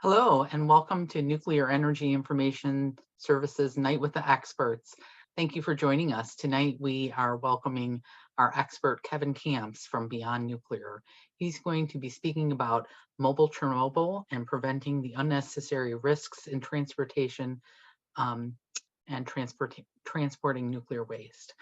Hello, and welcome to Nuclear Energy Information Services Night with the Experts. Thank you for joining us. Tonight, we are welcoming our expert, Kevin Camps from Beyond Nuclear. He's going to be speaking about mobile Chernobyl and preventing the unnecessary risks in transportation and transporting nuclear waste.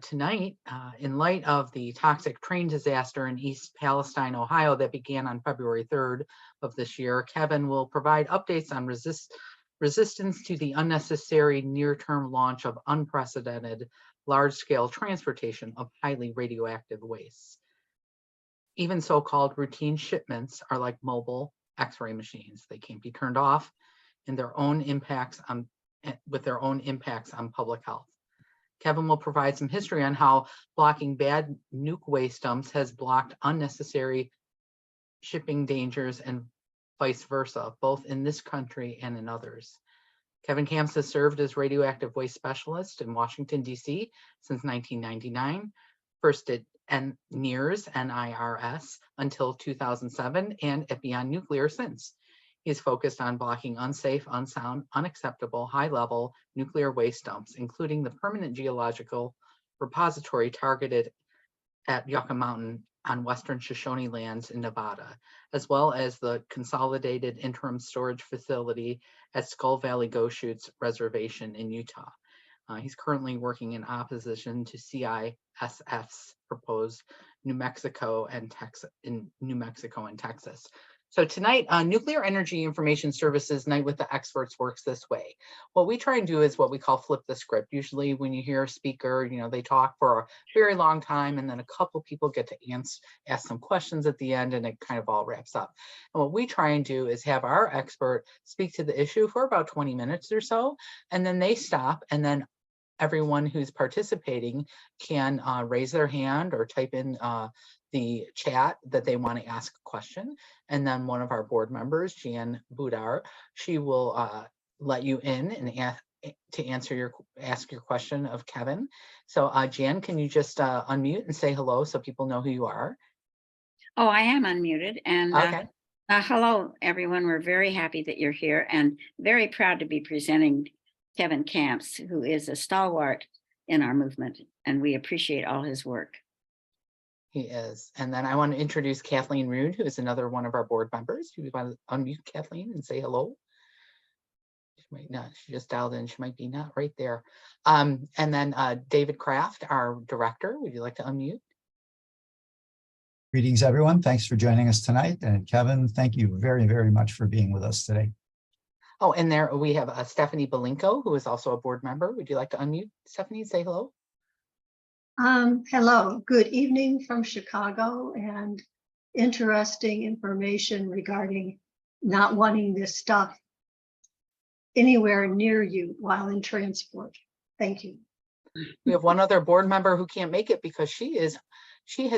Tonight, in light of the toxic train disaster in East Palestine, Ohio, that began on February 3rd of this year, Kevin will provide updates on resistance to the unnecessary near-term launch of unprecedented large-scale transportation of highly radioactive wastes. Even so-called routine shipments are like mobile X-ray machines. They can't be turned off with their own impacts on public health. Kevin will provide some history on how blocking bad nuke waste dumps has blocked unnecessary shipping dangers and vice versa, both in this country and in others. Kevin Camps has served as radioactive waste specialist in Washington, D.C. since 1999, first at NIRS until 2007, and at Beyond Nuclear since. He is focused on blocking unsafe, unsound, unacceptable, high-level nuclear waste dumps, including the permanent geological repository targeted at Yucca Mountain on Western Shoshone lands in Nevada, as well as the Consolidated Interim Storage Facility at Skull Valley Goshutes Reservation in Utah. He's currently working in opposition to CISFs proposed New Mexico and Texas. So tonight, Nuclear Energy Information Services Night with the Experts works this way. What we try and do is what we call flip the script. Usually when you hear a speaker, they talk for a very long time, and then a couple people get to ask some questions at the end, and it kind of all wraps up. And what we try and do is have our expert speak to the issue for about 20 minutes or so, and then they stop, and then everyone who's participating can raise their hand or type in the chat that they want to ask a question. And then one of our board members, Jan Budar, she will let you in and ask your question of Kevin. So Jan, can you just unmute and say hello so people know who you are? Oh, I am unmuted. And okay. Hello, everyone. We're very happy that you're here and very proud to be presenting Kevin Camps, who is a stalwart in our movement, and we appreciate all his work. He is. And then I want to introduce Kathleen Rude, who is another one of our board members. Do you want to unmute Kathleen and say hello? She might not. She just dialed in. She might be not right there. And then David Kraft, our director. Would you like to unmute? Greetings, everyone. Thanks for joining us tonight. And Kevin, thank you very, very much for being with us today. Oh, and there we have Stephanie Belinko, who is also a board member. Would you like to unmute, Stephanie, and say hello? Hello, good evening from Chicago, and interesting information regarding not wanting this stuff anywhere near you while in transport. Thank you. We have one other board member who can't make it because she has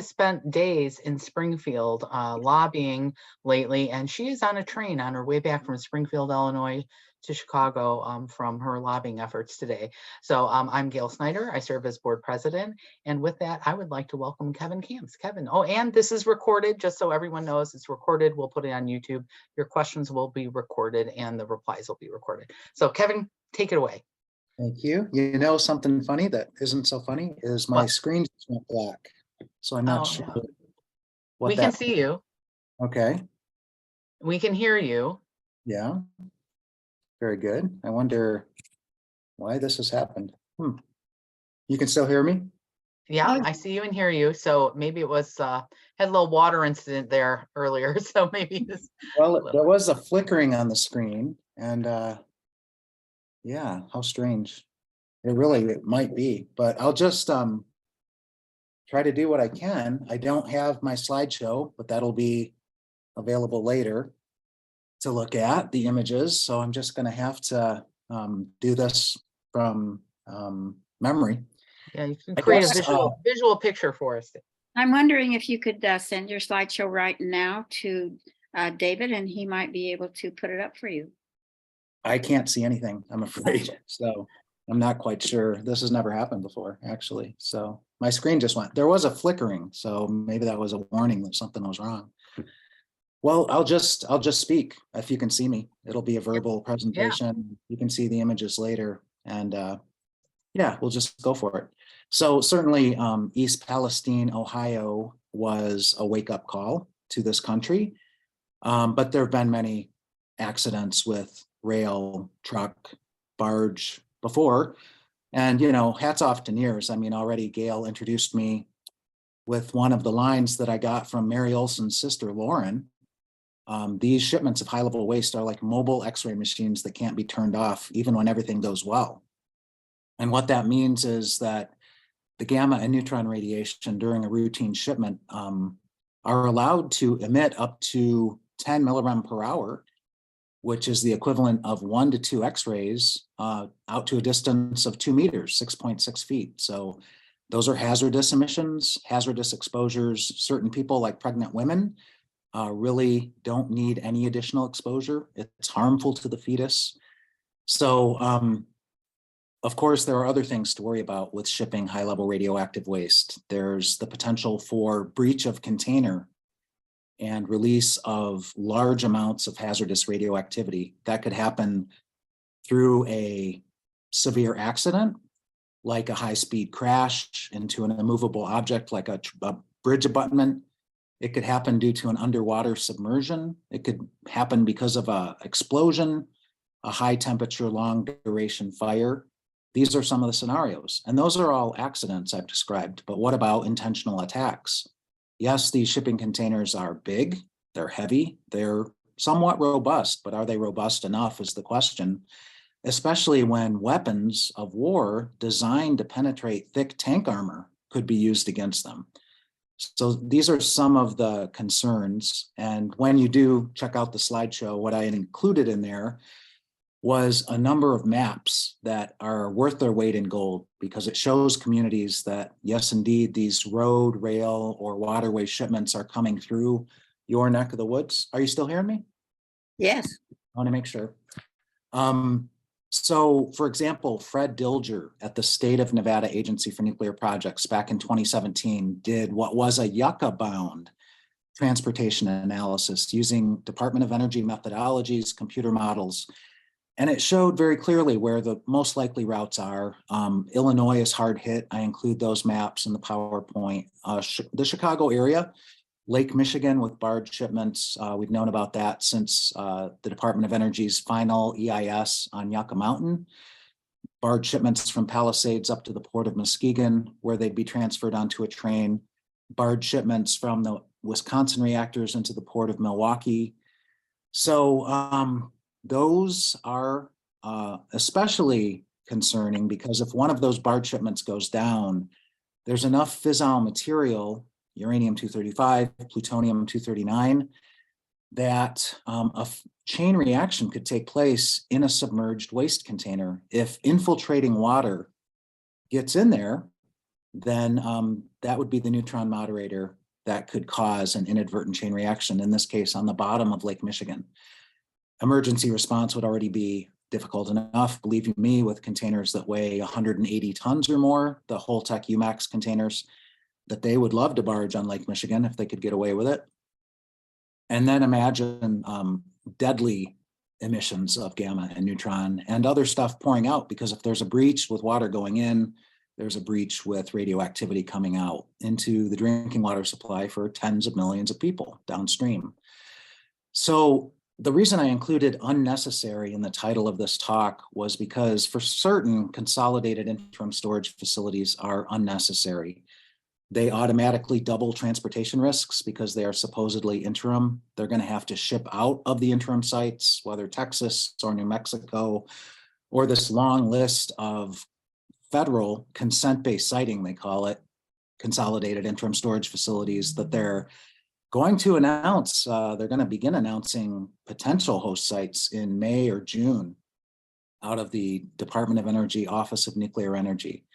spent days in Springfield lobbying lately, and she is on a train on her way back from Springfield, Illinois to Chicago from her lobbying efforts today. So I'm Gail Snyder. I serve as board president. And with that, I would like to welcome Kevin Camps. Kevin, oh, and this is recorded, just so everyone knows it's recorded. We'll put it on YouTube. Your questions will be recorded and the replies will be recorded. So Kevin, take it away. Thank you. You know, something funny that isn't so funny is my screen just went black. So I'm not sure. We can see you. Okay. We can hear you. Yeah. Very good. I wonder why this has happened. You can still hear me? Yeah, I see you and hear you. So maybe it was had a little water incident there earlier. So maybe this. Well, there was a flickering on the screen, and yeah, how strange. It might be, but I'll just try to do what I can. I don't have my slideshow, but that'll be available later to look at the images. So I'm just going to have to do this from memory. Yeah, you can create a visual picture for us. I'm wondering if you could send your slideshow right now to David, and he might be able to put it up for you. I can't see anything, I'm afraid. So I'm not quite sure. This has never happened before, actually. So my screen just went. There was a flickering, so maybe that was a warning that something was wrong. Well, I'll just speak if you can see me. It'll be a verbal presentation. You can see the images later, and yeah, we'll just go for it. So certainly East Palestine, Ohio was a wake-up call to this country, but there have been many accidents with rail, truck, barge before, and hats off to NEARS. I mean, already Gail introduced me with one of the lines that I got from Mary Olson's sister, Lauren. These shipments of high-level waste are like mobile X-ray machines that can't be turned off even when everything goes well. And what that means is that the gamma and neutron radiation during a routine shipment are allowed to emit up to 10 millirem per hour, which is the equivalent of 1 to 2 X-rays out to a distance of 2 meters, 6.6 feet. So those are hazardous emissions, hazardous exposures. Certain people, like pregnant women, really don't need any additional exposure. It's harmful to the fetus. So, of course, there are other things to worry about with shipping high-level radioactive waste. There's the potential for breach of container and release of large amounts of hazardous radioactivity. That could happen through a severe accident, like a high-speed crash into an immovable object like a bridge abutment. It could happen due to an underwater submersion. It could happen because of an explosion, a high temperature, long duration fire. These are some of the scenarios, and those are all accidents I've described. But what about intentional attacks? Yes, these shipping containers are big, they're heavy, they're somewhat robust, but are they robust enough is the question, especially when weapons of war designed to penetrate thick tank armor could be used against them. So these are some of the concerns. And when you do check out the slideshow, what I included in there was a number of maps that are worth their weight in gold, because it shows communities that, yes, indeed, these road, rail, or waterway shipments are coming through your neck of the woods. Are you still hearing me? Yes. I want to make sure. So, for example, Fred Dilger at the State of Nevada Agency for Nuclear Projects back in 2017 did what was a yucca-bound transportation analysis using Department of Energy methodologies, computer models, and it showed very clearly where the most likely routes are. Illinois is hard hit. I include those maps in the PowerPoint. The Chicago area, Lake Michigan with barge shipments. We've known about that since the Department of Energy's final EIS on Yucca Mountain. Barge shipments from Palisades up to the Port of Muskegon, where they'd be transferred onto a train. Barge shipments from the Wisconsin reactors into the Port of Milwaukee. So those are especially concerning, because if one of those barge shipments goes down, there's enough fissile material, uranium-235, plutonium-239, that a chain reaction could take place in a submerged waste container. If infiltrating water gets in there, then that would be the neutron moderator that could cause an inadvertent chain reaction, in this case on the bottom of Lake Michigan. Emergency response would already be difficult enough, believe you me, with containers that weigh 180 tons or more, the Holtec UMAX containers that they would love to barge on Lake Michigan if they could get away with it. And then imagine deadly emissions of gamma and neutron and other stuff pouring out, because if there's a breach with water going in, there's a breach with radioactivity coming out into the drinking water supply for tens of millions of people downstream. So the reason I included unnecessary in the title of this talk was because for certain consolidated interim storage facilities are unnecessary. They automatically double transportation risks because they are supposedly interim. They're going to have to ship out of the interim sites, whether Texas or New Mexico, or this long list of federal consent-based siting, they call it, consolidated interim storage facilities that they're going to announce. They're going to begin announcing potential host sites in May or June out of the Department of Energy Office of Nuclear Energy.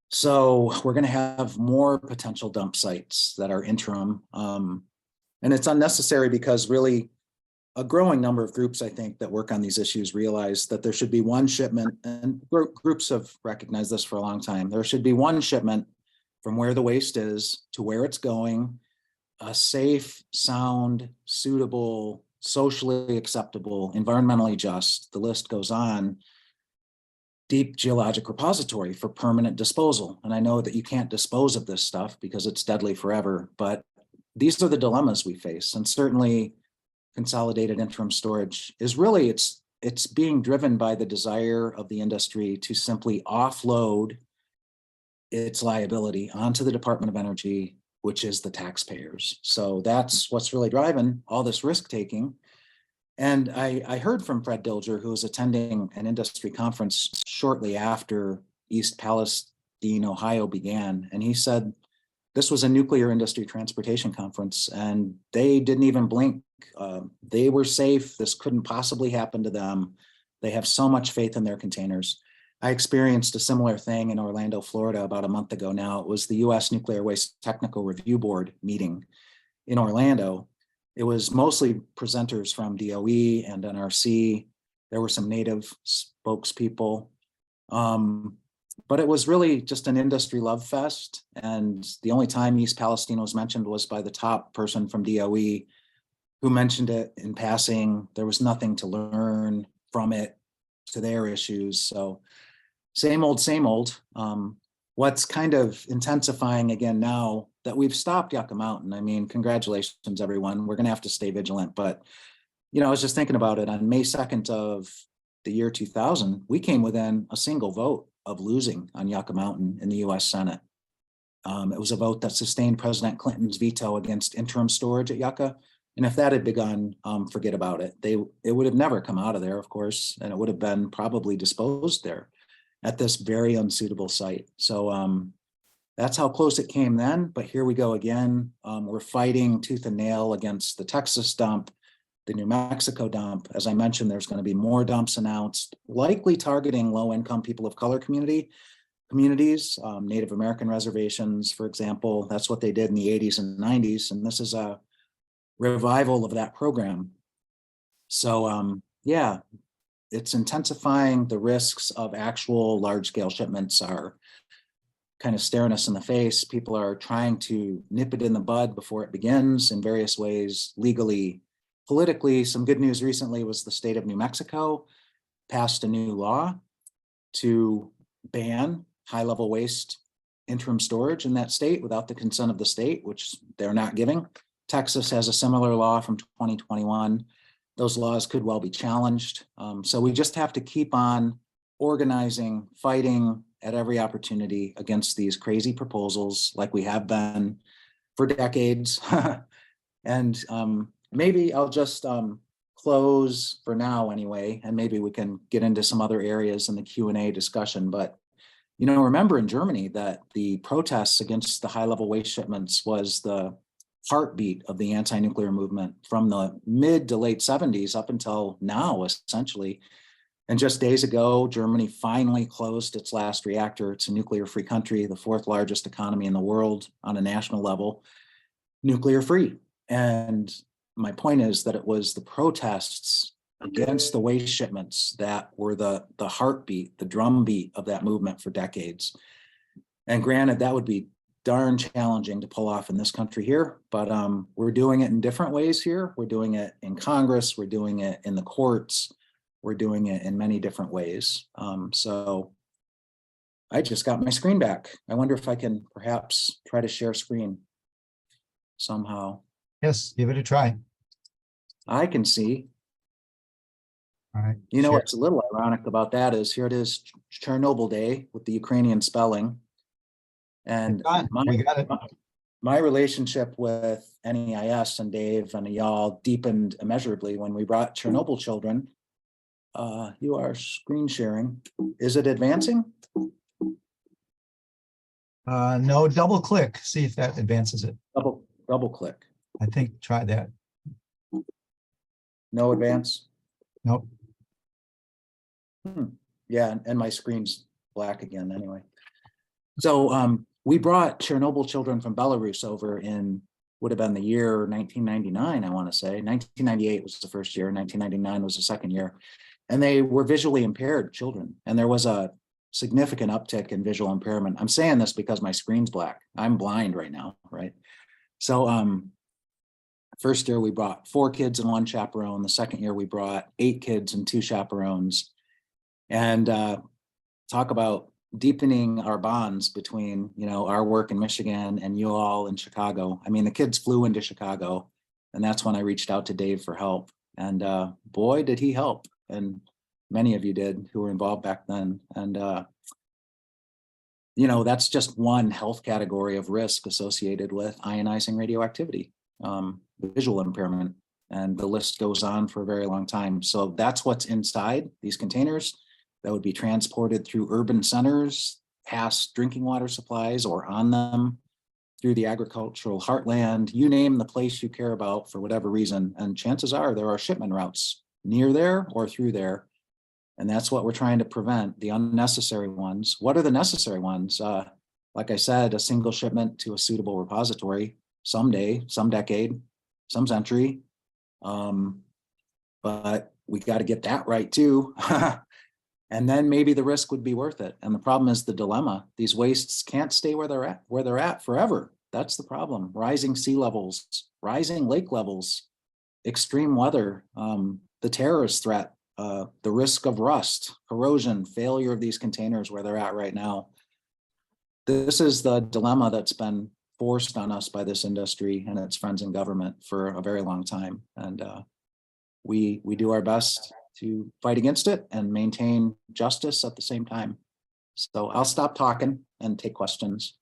So we're going to have more potential dump sites that are interim. And it's unnecessary because really a growing number of groups, I think, that work on these issues realize that there should be one shipment, and groups have recognized this for a long time. There should be one shipment from where the waste is to where it's going, a safe, sound, suitable, socially acceptable, environmentally just, the list goes on, deep geologic repository for permanent disposal. And I know that you can't dispose of this stuff because it's deadly forever, but these are the dilemmas we face. And certainly consolidated interim storage is really, it's being driven by the desire of the industry to simply offload its liability onto the Department of Energy, which is the taxpayers. So that's what's really driving all this risk taking. And I heard from Fred Dilger, who was attending an industry conference shortly after East Palestine, Ohio began. And he said, this was a nuclear industry transportation conference and they didn't even blink. They were safe. This couldn't possibly happen to them. They have so much faith in their containers. I experienced a similar thing in Orlando, Florida about a month ago now. It was the U.S. Nuclear Waste Technical Review Board meeting in Orlando. It was mostly presenters from DOE and NRC. There were some native spokespeople. But it was really just an industry love fest. And the only time East Palestine was mentioned was by the top person from DOE who mentioned it in passing. There was nothing to learn from it to their issues. So same old, same old. What's kind of intensifying again now that we've stopped Yucca Mountain. I mean, congratulations, everyone. We're going to have to stay vigilant. But, you know, I was just thinking about it on May 2nd of the year 2000, we came within a single vote of losing on Yucca Mountain in the US Senate. It was a vote that sustained President Clinton's veto against interim storage at Yucca. And if that had begun, forget about it. It would have never come out of there, of course, and it would have been probably disposed there at this very unsuitable site. So that's how close it came then, but here we go again. We're fighting tooth and nail against the Texas dump, the New Mexico dump. As I mentioned, there's going to be more dumps announced, likely targeting low-income people of color communities, Native American reservations, for example. That's what they did in the 80s and 90s, and this is a revival of that program. So yeah, it's intensifying. The risks of actual large-scale shipments are kind of staring us in the face. People are trying to nip it in the bud before it begins in various ways, legally, politically. Some good news recently was the state of New Mexico passed a new law to ban high-level waste interim storage in that state without the consent of the state, which they're not giving. Texas has a similar law from 2021. Those laws could well be challenged. So we just have to keep on organizing, fighting at every opportunity against these crazy proposals like we have been for decades. And maybe I'll just close for now anyway, and maybe we can get into some other areas in the Q&A discussion. But, you know, remember in Germany that the protests against the high-level waste shipments was the heartbeat of the anti-nuclear movement from the mid to late 70s up until now, essentially. And just days ago, Germany finally closed its last reactor. It's a nuclear-free country, the fourth largest economy in the world on a national level, nuclear-free. And my point is that it was the protests against the waste shipments that were the heartbeat, the drumbeat of that movement for decades. And granted, that would be darn challenging to pull off in this country here, but we're doing it in different ways here. We're doing it in Congress, we're doing it in the courts, we're doing it in many different ways. So I just got my screen back. I wonder if I can perhaps try to share screen somehow. Yes, give it a try. I can see. All right. You know share. what's a little ironic about that is here it is, Chernobyl Day with the Ukrainian spelling. And We got it. my relationship with NEIS and Dave and y'all deepened immeasurably when we brought Chernobyl children. You are screen sharing. Is it advancing? No, double click, see if that advances it. Double click. I think try that. No advance? Nope. Yeah, and my screen's black again anyway. So we brought Chernobyl children from Belarus over in, would have been the year 1999, I want to say. 1998 was the first year, 1999 was the second year. And they were visually impaired children. And there was a significant uptick in visual impairment. I'm saying this because my screen's black. I'm blind right now, right? So First year we brought 4 kids and 1 chaperone. The second year we brought 8 kids and 2 chaperones. And talk about deepening our bonds between, you know, our work in Michigan and you all in Chicago. I mean, the kids flew into Chicago, and that's when I reached out to Dave for help. And boy, did he help. And many of you did who were involved back then. And you know, that's just one health category of risk associated with ionizing radioactivity, visual impairment, and the list goes on for a very long time. So that's what's inside these containers that would be transported through urban centers, past drinking water supplies, or on them through the agricultural heartland. You name the place you care about for whatever reason, and chances are there are shipment routes near there or through there. And that's what we're trying to prevent, the unnecessary ones. What are the necessary ones? Like I said, a single shipment to a suitable repository someday, some decade, some century. But we got to get that right too. And then maybe the risk would be worth it. And the problem is the dilemma. These wastes can't stay where they're at forever. That's the problem. Rising sea levels, rising lake levels, extreme weather, the terrorist threat, the risk of rust, corrosion, failure of these containers where they're at right now. This is the dilemma that's been forced on us by this industry and its friends in government for a very long time. And we do our best to fight against it and maintain justice at the same time. So I'll stop talking and take questions.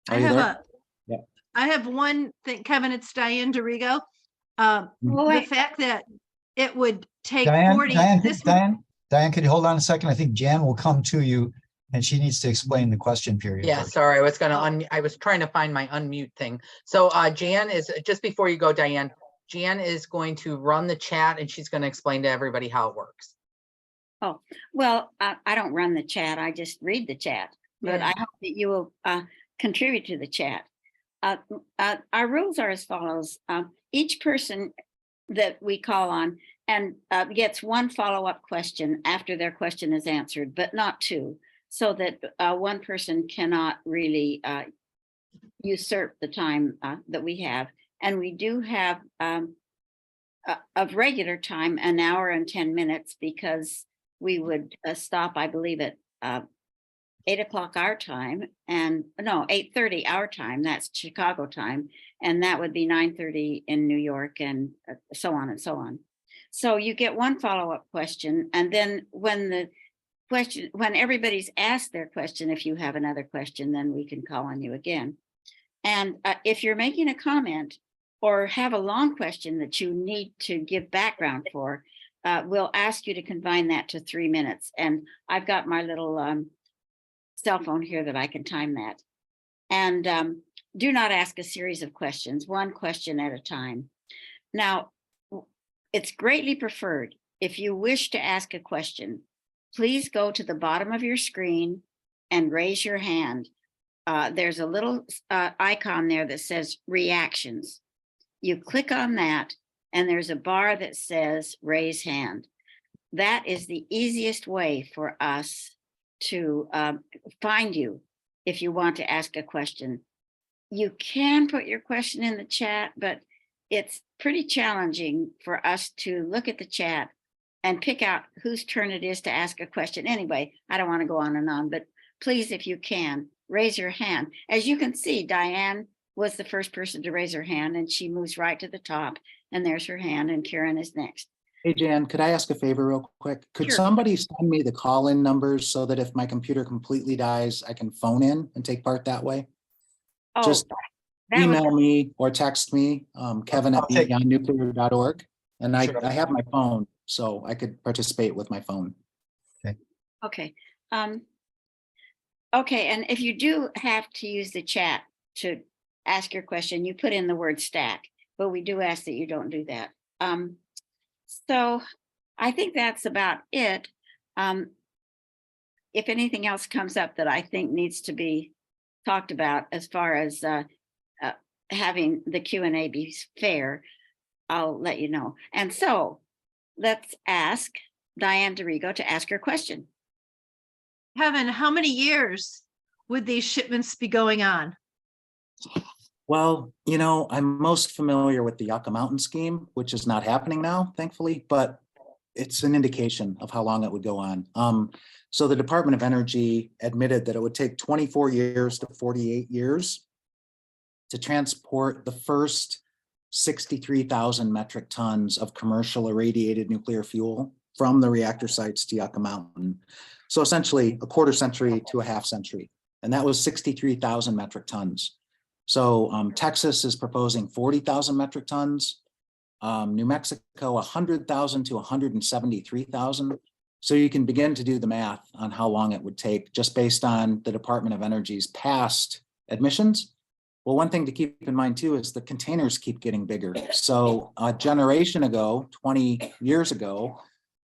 Are you there? I have one thing, Kevin, it's Diane DeRigo. Oh, The wait. fact that it would take Diane, 40. Diane, could you hold on a second? I think Jan will come to you and she needs to explain the question period. Yeah, first. sorry, I was trying to find my unmute thing. So Jan is, just before you go, Diane, Jan is going to run the chat and she's going to explain to everybody how it works. Oh, well, I don't run the chat. I just read the chat, but Yeah. I hope that you will contribute to the chat. Our rules are as follows. Each person that we call on and gets one follow-up question after their question is answered, but not 2, so that one person cannot really usurp the time that we have. And we do have of regular time, 1 hour and 10 minutes, because we would stop, I believe, at 8 o'clock our time, and no, 8:30 our time, that's Chicago time, and that would be 9:30 in New York, and so on and so on. So you get one follow-up question, and then when everybody's asked their question, if you have another question, then we can call on you again. And if you're making a comment or have a long question that you need to give background for, we'll ask you to confine that to 3 minutes. And I've got my little cell phone here that I can time that. And do not ask a series of questions, one question at a time. Now, it's greatly preferred if you wish to ask a question, please go to the bottom of your screen and raise your hand. There's a little icon there that says reactions. You click on that and there's a bar that says raise hand. That is the easiest way for us to find you if you want to ask a question. You can put your question in the chat, but it's pretty challenging for us to look at the chat and pick out whose turn it is to ask a question. Anyway, I don't want to go on and on, but please, if you can, raise your hand. As you can see, Diane was the first person to raise her hand, and she moves right to the top, and there's her hand, and Karen is next. Hey, Jan, could I ask a favor real quick? Could Sure. somebody send me the call-in numbers so that if my computer completely dies, I can phone in and take part that way? Oh, Just that would- email me or text me, kevin@beyondnuclear.org. And Sure. I have my phone, so I could participate with my phone. Okay. Okay, and if you do have to use the chat to ask your question, you put in the word stack, but we do ask that you don't do that. So I think that's about it. If anything else comes up that I think needs to be talked about as far as having the Q&A be fair, I'll let you know. And so let's ask Diane DeRigo to ask her question. Kevin, how many years would these shipments be going on? Well, I'm most familiar with the Yucca Mountain scheme, which is not happening now, thankfully, but it's an indication of how long it would go on. So the Department of Energy admitted that it would take 24 years to 48 years to transport the first 63,000 metric tons of commercial irradiated nuclear fuel from the reactor sites to Yucca Mountain. So essentially a quarter century to a half century. And that was 63,000 metric tons. So Texas is proposing 40,000 metric tons. New Mexico, 100,000 to 173,000. So you can begin to do the math on how long it would take just based on the Department of Energy's past admissions. Well, one thing to keep in mind too is the containers keep getting bigger. So a generation ago, 20 years ago,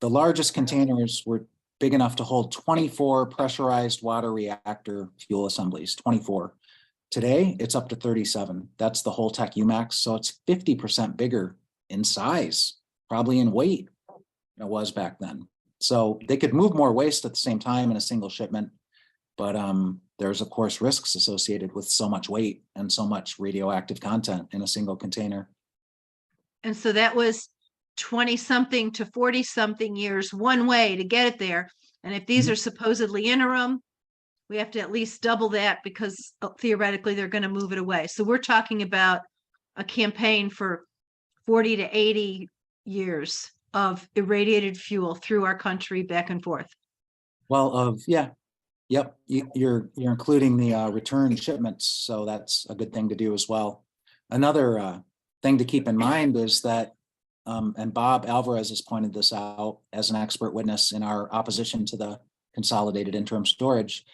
the largest containers were big enough to hold 24 pressurized water reactor fuel assemblies, 24. Today, it's up to 37. That's the Holtec UMAX. So it's 50% bigger in size, probably in weight than it was back then. So they could move more waste at the same time in a single shipment. But there's, of course, risks associated with so much weight and so much radioactive content in a single container. And so that was 20 something to 40 something years one way to get it there. And if these are supposedly interim, we have to at least double that because theoretically they're going to move it away. So we're talking about a campaign for 40 to 80 years of irradiated fuel through our country back and forth. Well, yep. You're including the return shipments, so that's a good thing to do as well. Another thing to keep in mind is that, and Bob Alvarez has pointed this out as an expert witness in our opposition to the consolidated interim storage,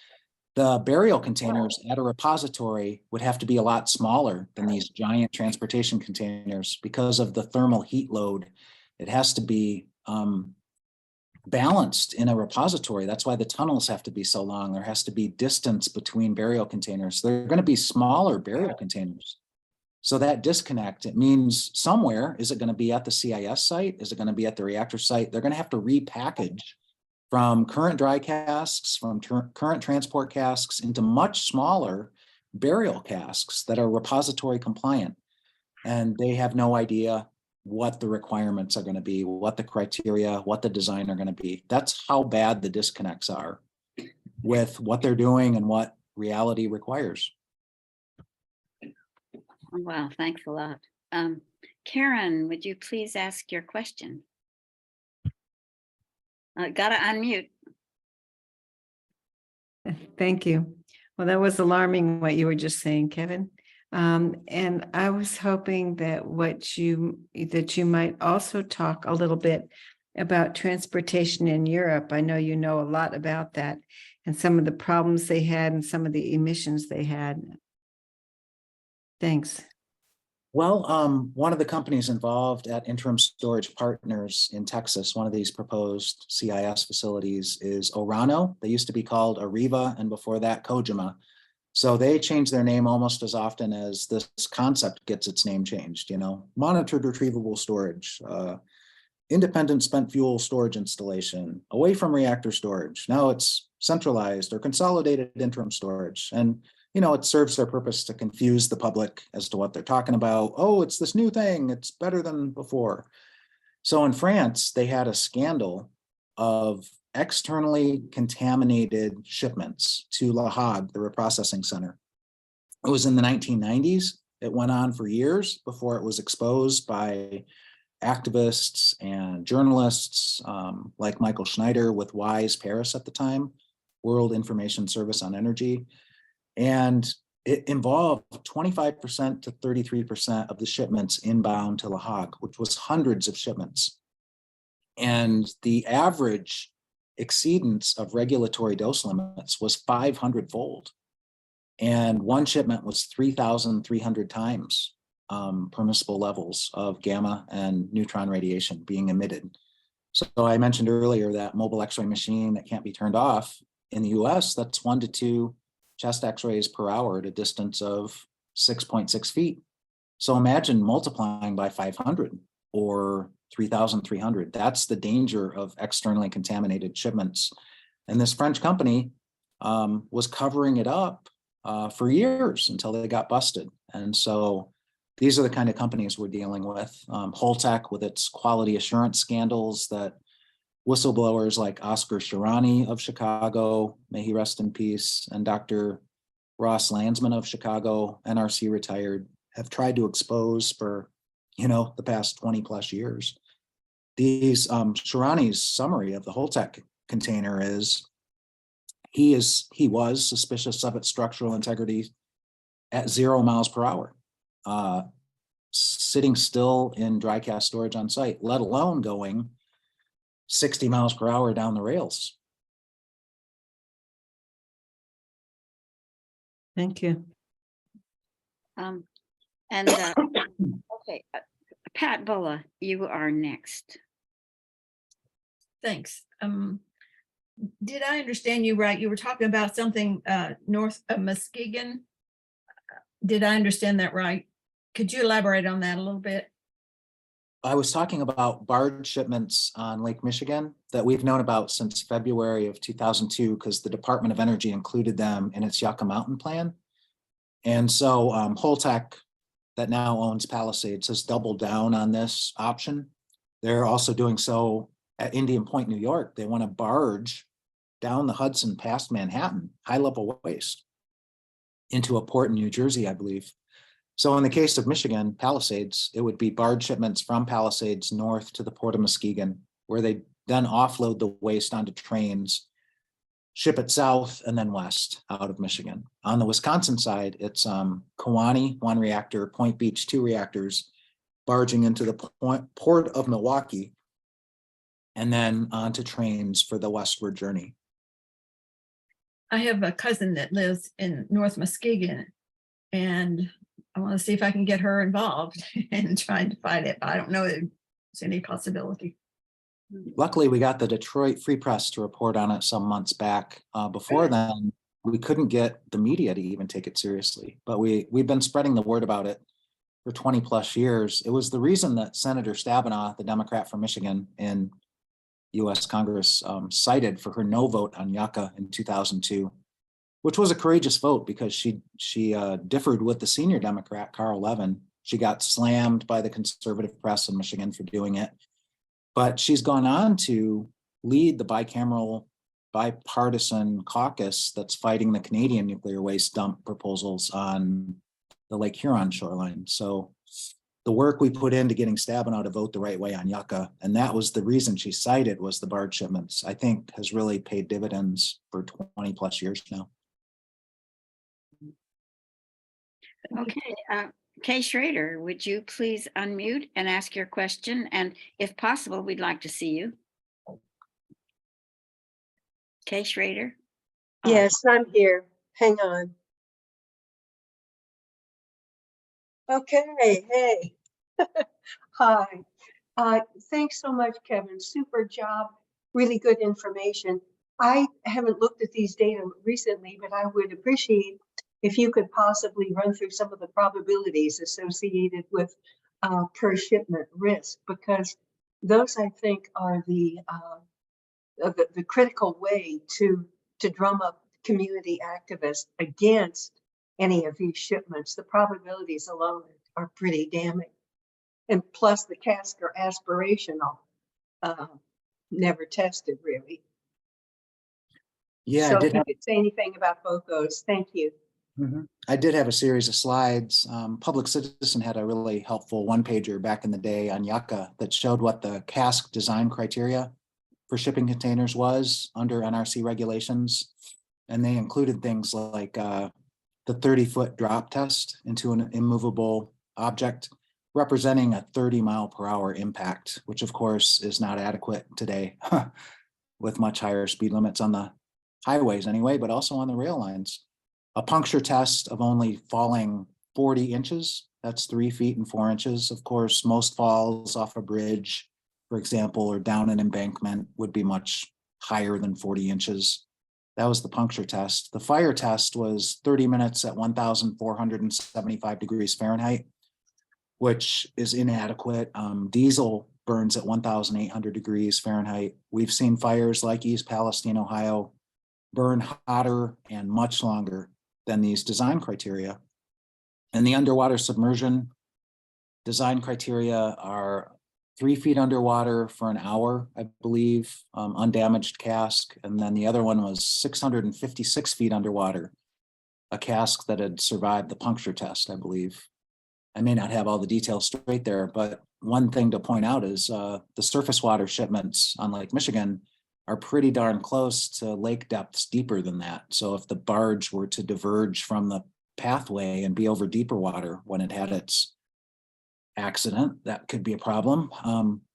the burial containers at a repository would have to be a lot smaller than these giant transportation containers because of the thermal heat load. It has to be balanced in a repository. That's why the tunnels have to be so long. There has to be distance between burial containers. They're going to be smaller burial containers. So that disconnect, it means somewhere, is it going to be at the CIS site? Is it going to be at the reactor site? They're going to have to repackage from current dry casks, from current transport casks into much smaller burial casks that are repository compliant. And they have no idea what the requirements are going to be, what the criteria, what the design are going to be. That's how bad the disconnects are with what they're doing and what reality requires. Wow, thanks a lot. Karen, would you please ask your question? Gotta unmute. Thank you. Well, that was alarming what you were just saying, Kevin. And I was hoping that you might also talk a little bit about transportation in Europe. I know you know a lot about that and some of the problems they had and some of the emissions they had. Thanks. Well, one of the companies involved at Interim Storage Partners in Texas, one of these proposed CIS facilities is Orano. They used to be called Arriva, and before that, Kojima. So they change their name almost as often as this concept gets its name changed, monitored retrievable storage, independent spent fuel storage installation, away from reactor storage. Now it's centralized or consolidated interim storage. And it serves their purpose to confuse the public as to what they're talking about. Oh, it's this new thing. It's better than before. So in France, they had a scandal of externally contaminated shipments to La Hague, the reprocessing center. It was in the 1990s. It went on for years before it was exposed by activists and journalists like Michael Schneider with WISE Paris at the time, World Information Service on Energy. And it involved 25% to 33% of the shipments inbound to La Hague, which was hundreds of shipments. And the average exceedance of regulatory dose limits was 500-fold. And one shipment was 3,300 times permissible levels of gamma and neutron radiation being emitted. So I mentioned earlier that mobile X-ray machine that can't be turned off in the US, that's 1 to 2 chest X-rays per hour at a distance of 6.6 feet. So imagine multiplying by 500 or 3,300. That's the danger of externally contaminated shipments. And this French company was covering it up for years until they got busted. And so these are the kind of companies we're dealing with. Holtec with its quality assurance scandals that whistleblowers like Oscar Shirani of Chicago, may he rest in peace, and Dr. Ross Landsman of Chicago, NRC retired, have tried to expose for, the past 20 plus years. These Shirani's summary of the Holtec container is he was suspicious of its structural integrity at 0 miles per hour, sitting still in dry cast storage on site, let alone going 60 miles per hour down the rails. Thank you. Okay, Pat Bulla, you are next. Thanks. Did I understand you right? You were talking about something north of Muskegon. Did I understand that right? Could you elaborate on that a little bit? I was talking about barge shipments on Lake Michigan that we've known about since February of 2002, because the Department of Energy included them in its Yucca Mountain plan. And so Holtec, that now owns Palisades, has doubled down on this option. They're also doing so at Indian Point, New York. They want to barge down the Hudson past Manhattan, high level waste, into a port in New Jersey, I believe. So in the case of Michigan, Palisades, it would be barge shipments from Palisades north to the Port of Muskegon, where they then offload the waste onto trains, ship it south and then west out of Michigan. On the Wisconsin side, it's Kewaunee, 1 reactor, Point Beach, 2 reactors, barging into the port of Milwaukee, and then onto trains for the westward journey. I have a cousin that lives in North Muskegon, and I want to see if I can get her involved in trying to fight it. But I don't know if there's any possibility. Luckily, we got the Detroit Free Press to report on it some months back. Before then, we couldn't get the media to even take it seriously, but we've been spreading the word about it for 20 plus years. It was the reason that Senator Stabenow, the Democrat from Michigan in US Congress, cited for her no vote on Yucca in 2002, which was a courageous vote because she differed with the senior Democrat, Carl Levin. She got slammed by the conservative press in Michigan for doing it. But she's gone on to lead the bipartisan caucus that's fighting the Canadian nuclear waste dump proposals on the Lake Huron shoreline. So the work we put into getting Stabenow to vote the right way on Yucca, and that was the reason she cited, was the barge shipments, I think has really paid dividends for 20 plus years now. Okay, Kay Schrader, would you please unmute and ask your question? And if possible, we'd like to see you. Kay Schrader? Oh, Yes, I'm here. Hang on. Okay, hey. Hi. Thanks so much, Kevin. Super job. Really good information. I haven't looked at these data recently, but I would appreciate if you could possibly run through some of the probabilities associated with per shipment risk, because those, I think, are the critical way to drum up community activists against any of these shipments. The probabilities alone are pretty damning. And plus the cask are aspirational, never tested really. Yeah, so I did if you could say anything about both those, thank you. I did have a series of slides. Public Citizen had a really helpful one-pager back in the day on Yucca that showed what the cask design criteria for shipping containers was under NRC regulations. And they included things like the 30-foot drop test into an immovable object, representing a 30 mile per hour impact, which of course is not adequate today with much higher speed limits on the highways anyway, but also on the rail lines. A puncture test of only falling 40 inches, that's 3 feet and 4 inches. Of course, most falls off a bridge, for example, or down an embankment would be much higher than 40 inches. That was the puncture test. The fire test was 30 minutes at 1,475 degrees Fahrenheit, which is inadequate. Diesel burns at 1,800 degrees Fahrenheit. We've seen fires like East Palestine, Ohio, burn hotter and much longer than these design criteria. And the underwater submersion design criteria are 3 feet underwater for an hour, I believe, undamaged cask. And then the other one was 656 feet underwater, a cask that had survived the puncture test, I believe. I may not have all the details straight there, but one thing to point out is the surface water shipments on Lake Michigan are pretty darn close to lake depths deeper than that. So if the barge were to diverge from the pathway and be over deeper water when it had its accident, that could be a problem.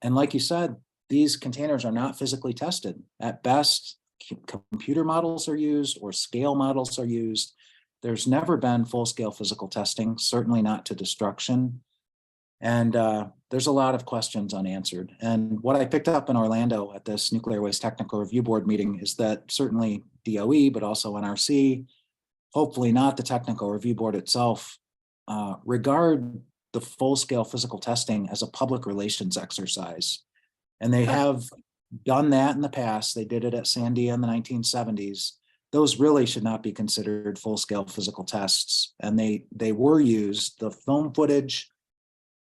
And like you said, these containers are not physically tested. At best, computer models are used or scale models are used. There's never been full-scale physical testing, certainly not to destruction. And there's a lot of questions unanswered. And what I picked up in Orlando at this Nuclear Waste Technical Review Board meeting is that certainly DOE, but also NRC, hopefully not the Technical Review Board itself, regard the full-scale physical testing as a public relations exercise. And they have done that in the past. They did it at Sandia in the 1970s. Those really should not be considered full-scale physical tests. And they were used, the film footage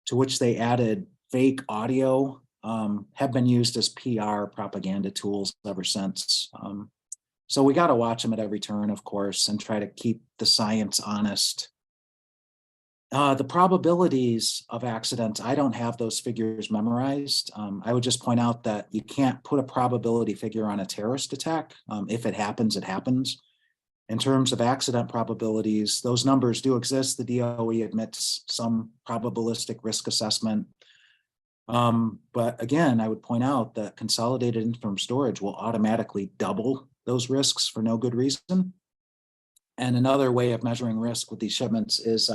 to which they added fake audio have been used as PR propaganda tools ever since. So we got to watch them at every turn, of course, and try to keep the science honest. The probabilities of accidents, I don't have those figures memorized. I would just point out that you can't put a probability figure on a terrorist attack. If it happens, it happens. In terms of accident probabilities, those numbers do exist. The DOE admits some probabilistic risk assessment. But again, I would point out that consolidated interim storage will automatically double those risks for no good reason. And another way of measuring risk with these shipments is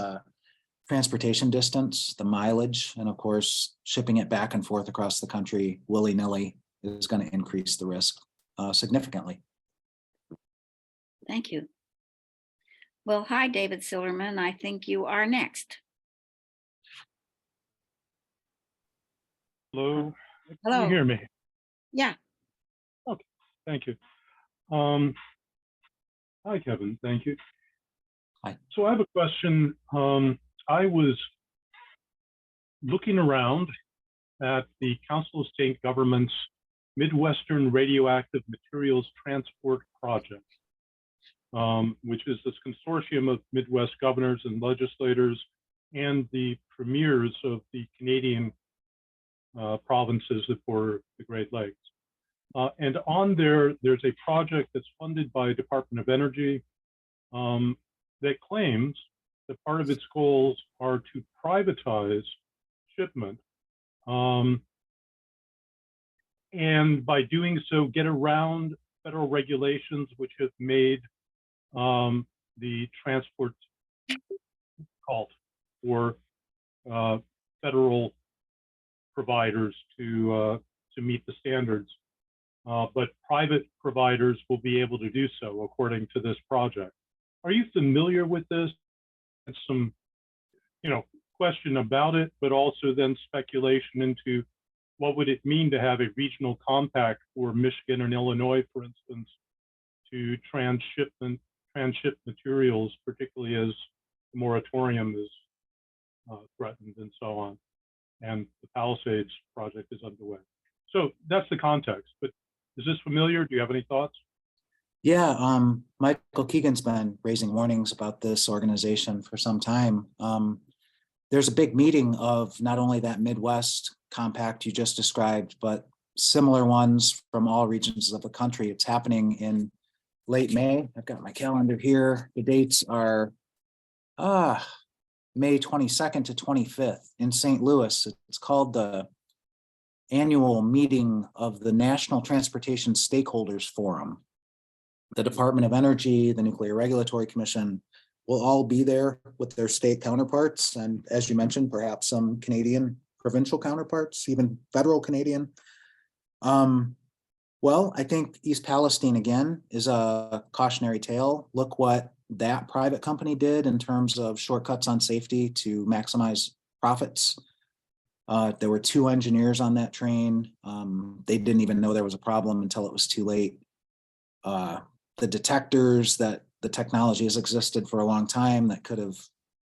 transportation distance, the mileage, and of course, shipping it back and forth across the country willy-nilly is going to increase the risk significantly. Thank you. Well, hi, David Silverman. I think you are next. Hello. Can Hello. you hear me? Yeah. Okay, thank you. Hi, Kevin. Thank you. Hi. So I have a question. I was looking around at the Council of State Governments Midwestern Radioactive Materials Transport Project, which is this consortium of Midwest governors and legislators and the premiers of the Canadian provinces that border the Great Lakes. And on there's a project that's funded by Department of Energy that claims that part of its goals are to privatize shipment, and by doing so, get around federal regulations which have made the transport difficult for federal providers to meet the standards. But private providers will be able to do so according to this project. Are you familiar with this? And some, question about it, but also then speculation into what would it mean to have a regional compact for Michigan and Illinois, for instance, to transship materials, particularly as the moratorium is threatened and so on, and the Palisades project is underway. So that's the context, but is this familiar? Do you have any thoughts? Yeah, Michael Keegan's been raising warnings about this organization for some time. There's a big meeting of not only that Midwest compact you just described, but similar ones from all regions of the country. It's happening in late May. I've got my calendar here. The dates are May 22nd to 25th in St. Louis. It's called the annual meeting of the National Transportation Stakeholders Forum. The Department of Energy, the Nuclear Regulatory Commission will all be there with their state counterparts. And as you mentioned, perhaps some Canadian provincial counterparts, even federal Canadian. Well, I think East Palestine again is a cautionary tale. Look what that private company did in terms of shortcuts on safety to maximize profits. There were 2 engineers on that train. They didn't even know there was a problem until it was too late. the detectors that the technology has existed for a long time that could have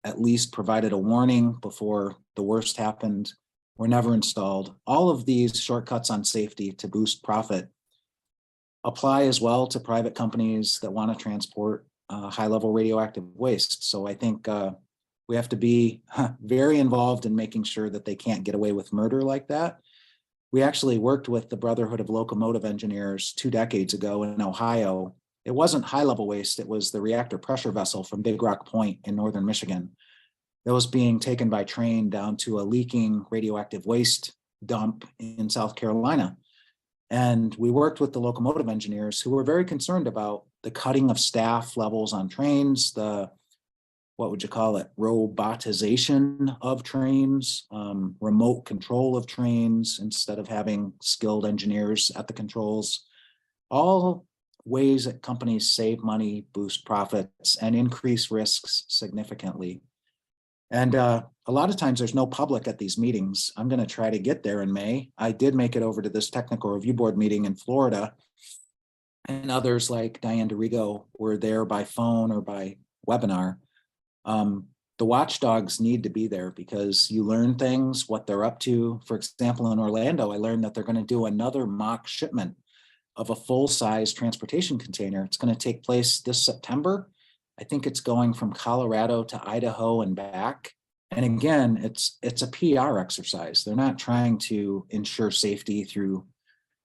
at least provided a warning before the worst happened were never installed. All of these shortcuts on safety to boost profit apply as well to private companies that want to transport high-level radioactive waste. So I think we have to be very involved in making sure that they can't get away with murder like that. We actually worked with the Brotherhood of Locomotive Engineers 2 decades ago in Ohio. It wasn't high-level waste, it was the reactor pressure vessel from Big Rock Point in northern Michigan that was being taken by train down to a leaking radioactive waste dump in South Carolina. And we worked with the locomotive engineers who were very concerned about the cutting of staff levels on trains, the, what would you call it, robotization of trains, remote control of trains instead of having skilled engineers at the controls. All ways that companies save money, boost profits, and increase risks significantly. And a lot of times there's no public at these meetings. I'm going to try to get there in May. I did make it over to this technical review board meeting in Florida, and others like Diane DeRigo were there by phone or by webinar. The watchdogs need to be there because you learn things, what they're up to. For example, in Orlando, I learned that they're going to do another mock shipment of a full-size transportation container. It's going to take place this September. I think it's going from Colorado to Idaho and back. And again, it's a PR exercise. They're not trying to ensure safety through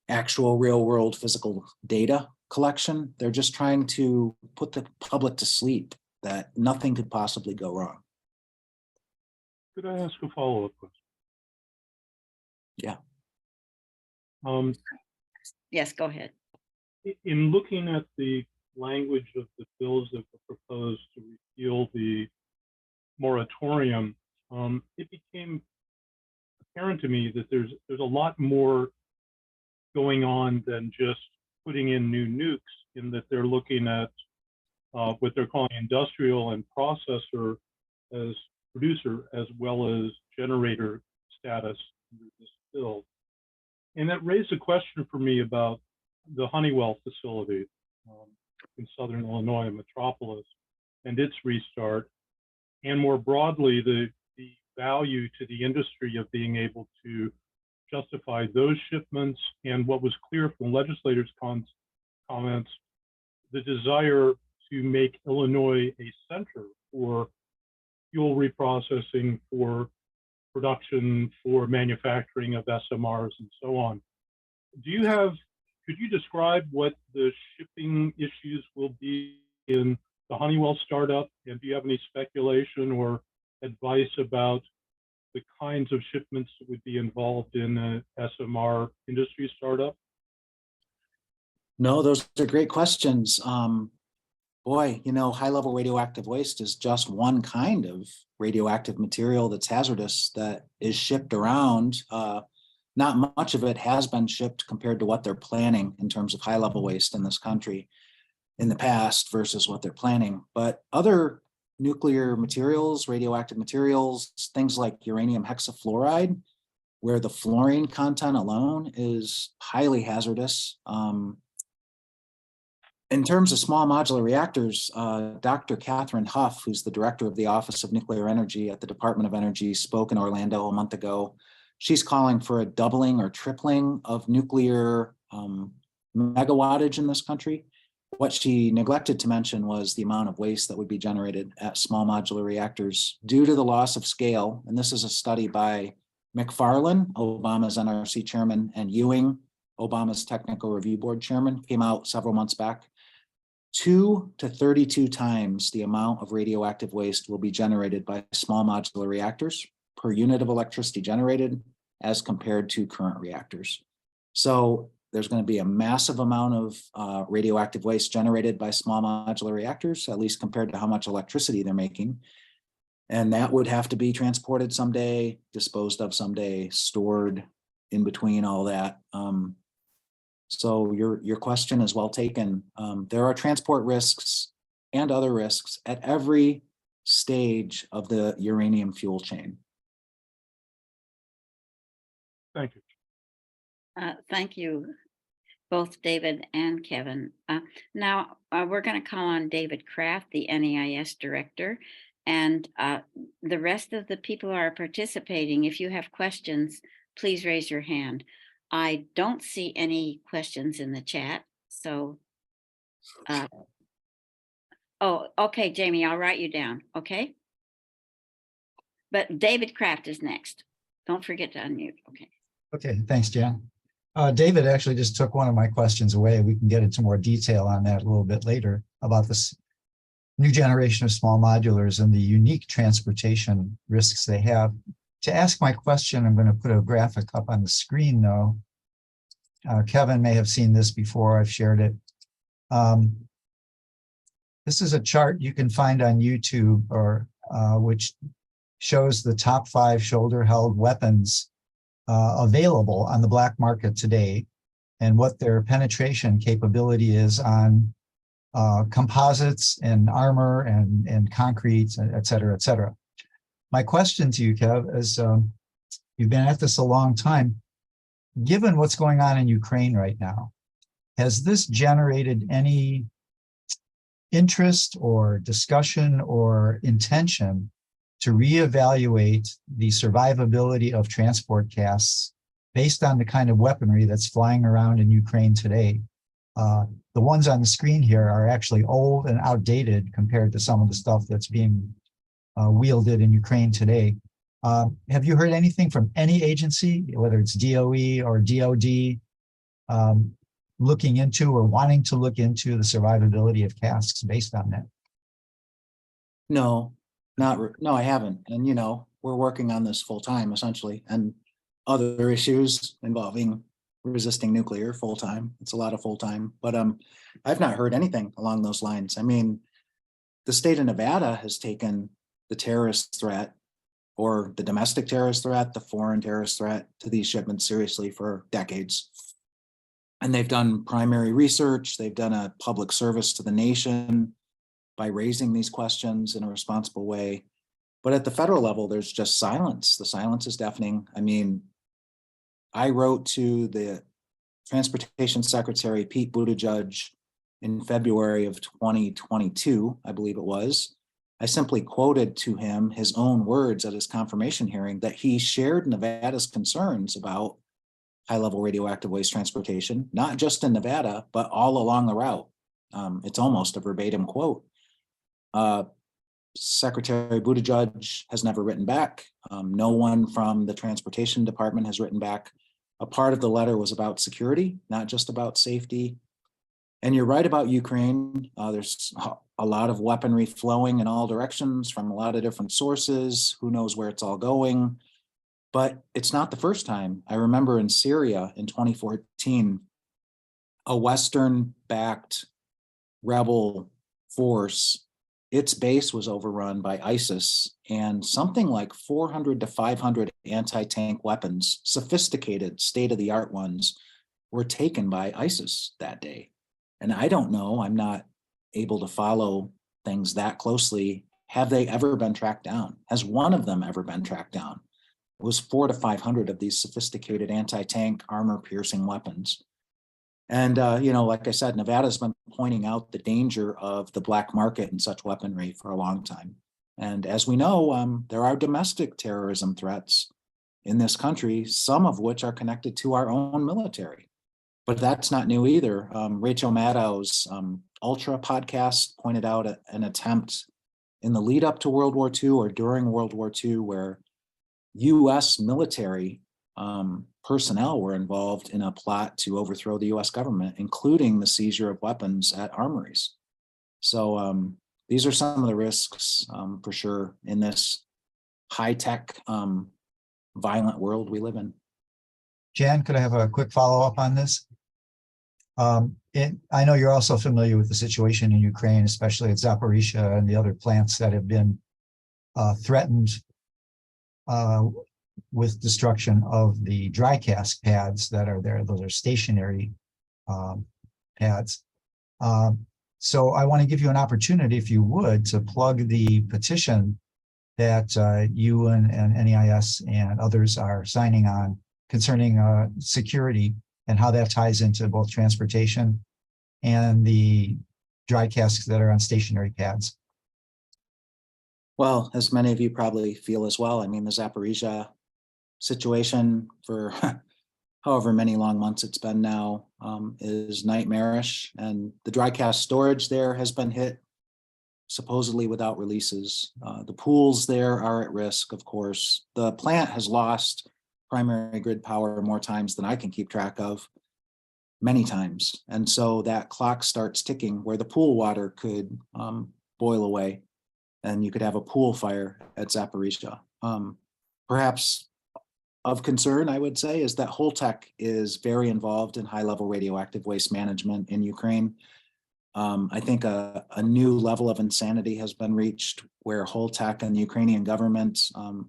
actual real world physical data collection. They're just trying to put the public to sleep that nothing could possibly go wrong. Could I ask a follow-up question? Yeah. Yes, go ahead. In looking at the language of the bills that were proposed to repeal the moratorium, it became apparent to me that there's a lot more going on than just putting in new nukes, in that they're looking at what they're calling industrial and processor as producer as well as generator status under this bill. And that raised a question for me about the Honeywell facility in Southern Illinois metropolis and its restart, and more broadly, the value to the industry of being able to justify those shipments, and what was clear from legislators' comments, the desire to make Illinois a center for fuel reprocessing, for production, for manufacturing of SMRs and so on. Could you describe what the shipping issues will be in the Honeywell startup? And do you have any speculation or advice about the kinds of shipments that would be involved in the SMR industry startup? No, those are great questions. Boy, you know, high-level radioactive waste is just one kind of radioactive material that's hazardous that is shipped around. Not much of it has been shipped compared to what they're planning in terms of high-level waste in this country in the past versus what they're planning. But other nuclear materials, radioactive materials, things like uranium hexafluoride, where the fluorine content alone is highly hazardous. In terms of small modular reactors, Dr. Catherine Huff, who's the director of the Office of Nuclear Energy at the Department of Energy, spoke in Orlando a month ago. She's calling for a doubling or tripling of nuclear megawattage in this country. What she neglected to mention was the amount of waste that would be generated at small modular reactors due to the loss of scale. And this is a study by McFarlane, Obama's NRC chairman, and Ewing, Obama's technical review board chairman, came out several months back. 2 to 32 times the amount of radioactive waste will be generated by small modular reactors per unit of electricity generated as compared to current reactors. So there's going to be a massive amount of radioactive waste generated by small modular reactors, at least compared to how much electricity they're making. And that would have to be transported someday, disposed of someday, stored in between all that. So your question is well taken. There are transport risks and other risks at every stage of the uranium fuel chain. Thank you. Thank you. both David and Kevin. Now, we're going to call on David Kraft, the NEIS director, and the rest of the people who are participating. If you have questions, please raise your hand. I don't see any questions in the chat, so. Oh, okay, Jamie, I'll write you down, okay? But David Kraft is next. Don't forget to unmute, okay? Okay, thanks, Jan. David actually just took one of my questions away. We can get into more detail on that a little bit later about this new generation of small modulars and the unique transportation risks they have. To ask my question, I'm going to put a graphic up on the screen though. Kevin may have seen this before, I've shared it. This is a chart you can find on YouTube, or which shows the top 5 shoulder-held weapons available on the black market today, and what their penetration capability is on composites and armor and concrete, et cetera, et cetera. My question to you, Kev, is you've been at this a long time. Given what's going on in Ukraine right now, has this generated any interest or discussion or intention to reevaluate the survivability of transport casks based on the kind of weaponry that's flying around in Ukraine today? The ones on the screen here are actually old and outdated compared to some of the stuff that's being wielded in Ukraine today. Have you heard anything from any agency, whether it's DOE or DOD, looking into or wanting to look into the survivability of casks based on that? No, no, I haven't. And, we're working on this full time essentially, and other issues involving resisting nuclear full time. It's a lot of full time, but I've not heard anything along those lines. I mean, the state of Nevada has taken the terrorist threat, or the domestic terrorist threat, the foreign terrorist threat to these shipments seriously for decades. And they've done primary research, they've done a public service to the nation by raising these questions in a responsible way. But at the federal level, there's just silence. The silence is deafening. I mean, I wrote to the Transportation Secretary, Pete Buttigieg, in February of 2022, I believe it was. I simply quoted to him his own words at his confirmation hearing that he shared Nevada's concerns about high-level radioactive waste transportation, not just in Nevada, but all along the route. It's almost a verbatim quote. Secretary Buttigieg has never written back. No one from the Transportation Department has written back. A part of the letter was about security, not just about safety. And you're right about Ukraine. There's a lot of weaponry flowing in all directions from a lot of different sources. Who knows where it's all going? But it's not the first time. I remember in Syria in 2014, a Western-backed rebel force, its base was overrun by ISIS, and something like 400 to 500 anti-tank weapons, sophisticated, state-of-the-art ones, were taken by ISIS that day. And I don't know, I'm not able to follow things that closely. Have they ever been tracked down? Has one of them ever been tracked down? It was 400 to 500 of these sophisticated anti-tank armor-piercing weapons. And, like I said, Nevada's been pointing out the danger of the black market and such weaponry for a long time. And as we know, there are domestic terrorism threats in this country, some of which are connected to our own military. But that's not new either. Rachel Maddow's Ultra podcast pointed out an attempt in the lead up to World War II or during World War II where U.S. military personnel were involved in a plot to overthrow the U.S. government, including the seizure of weapons at armories. So these are some of the risks for sure in this high-tech, violent world we live in. Jan, could I have a quick follow-up on this? I know you're also familiar with the situation in Ukraine, especially at Zaporizhia and the other plants that have been threatened with destruction of the dry cask pads that are there. Those are stationary pads. So I want to give you an opportunity, if you would, to plug the petition that you and NEIS and others are signing on concerning security and how that ties into both transportation and the dry casks that are on stationary pads. Well, as many of you probably feel as well, I mean, the Zaporizhia situation for however many long months it's been now is nightmarish. And the dry cask storage there has been hit supposedly without releases. The pools there are at risk, of course. The plant has lost primary grid power more times than I can keep track of, many times. And so that clock starts ticking where the pool water could boil away and you could have a pool fire at Zaporizhia. Perhaps of concern, I would say, is that Holtec is very involved in high-level radioactive waste management in Ukraine. I think a new level of insanity has been reached where Holtec and the Ukrainian government,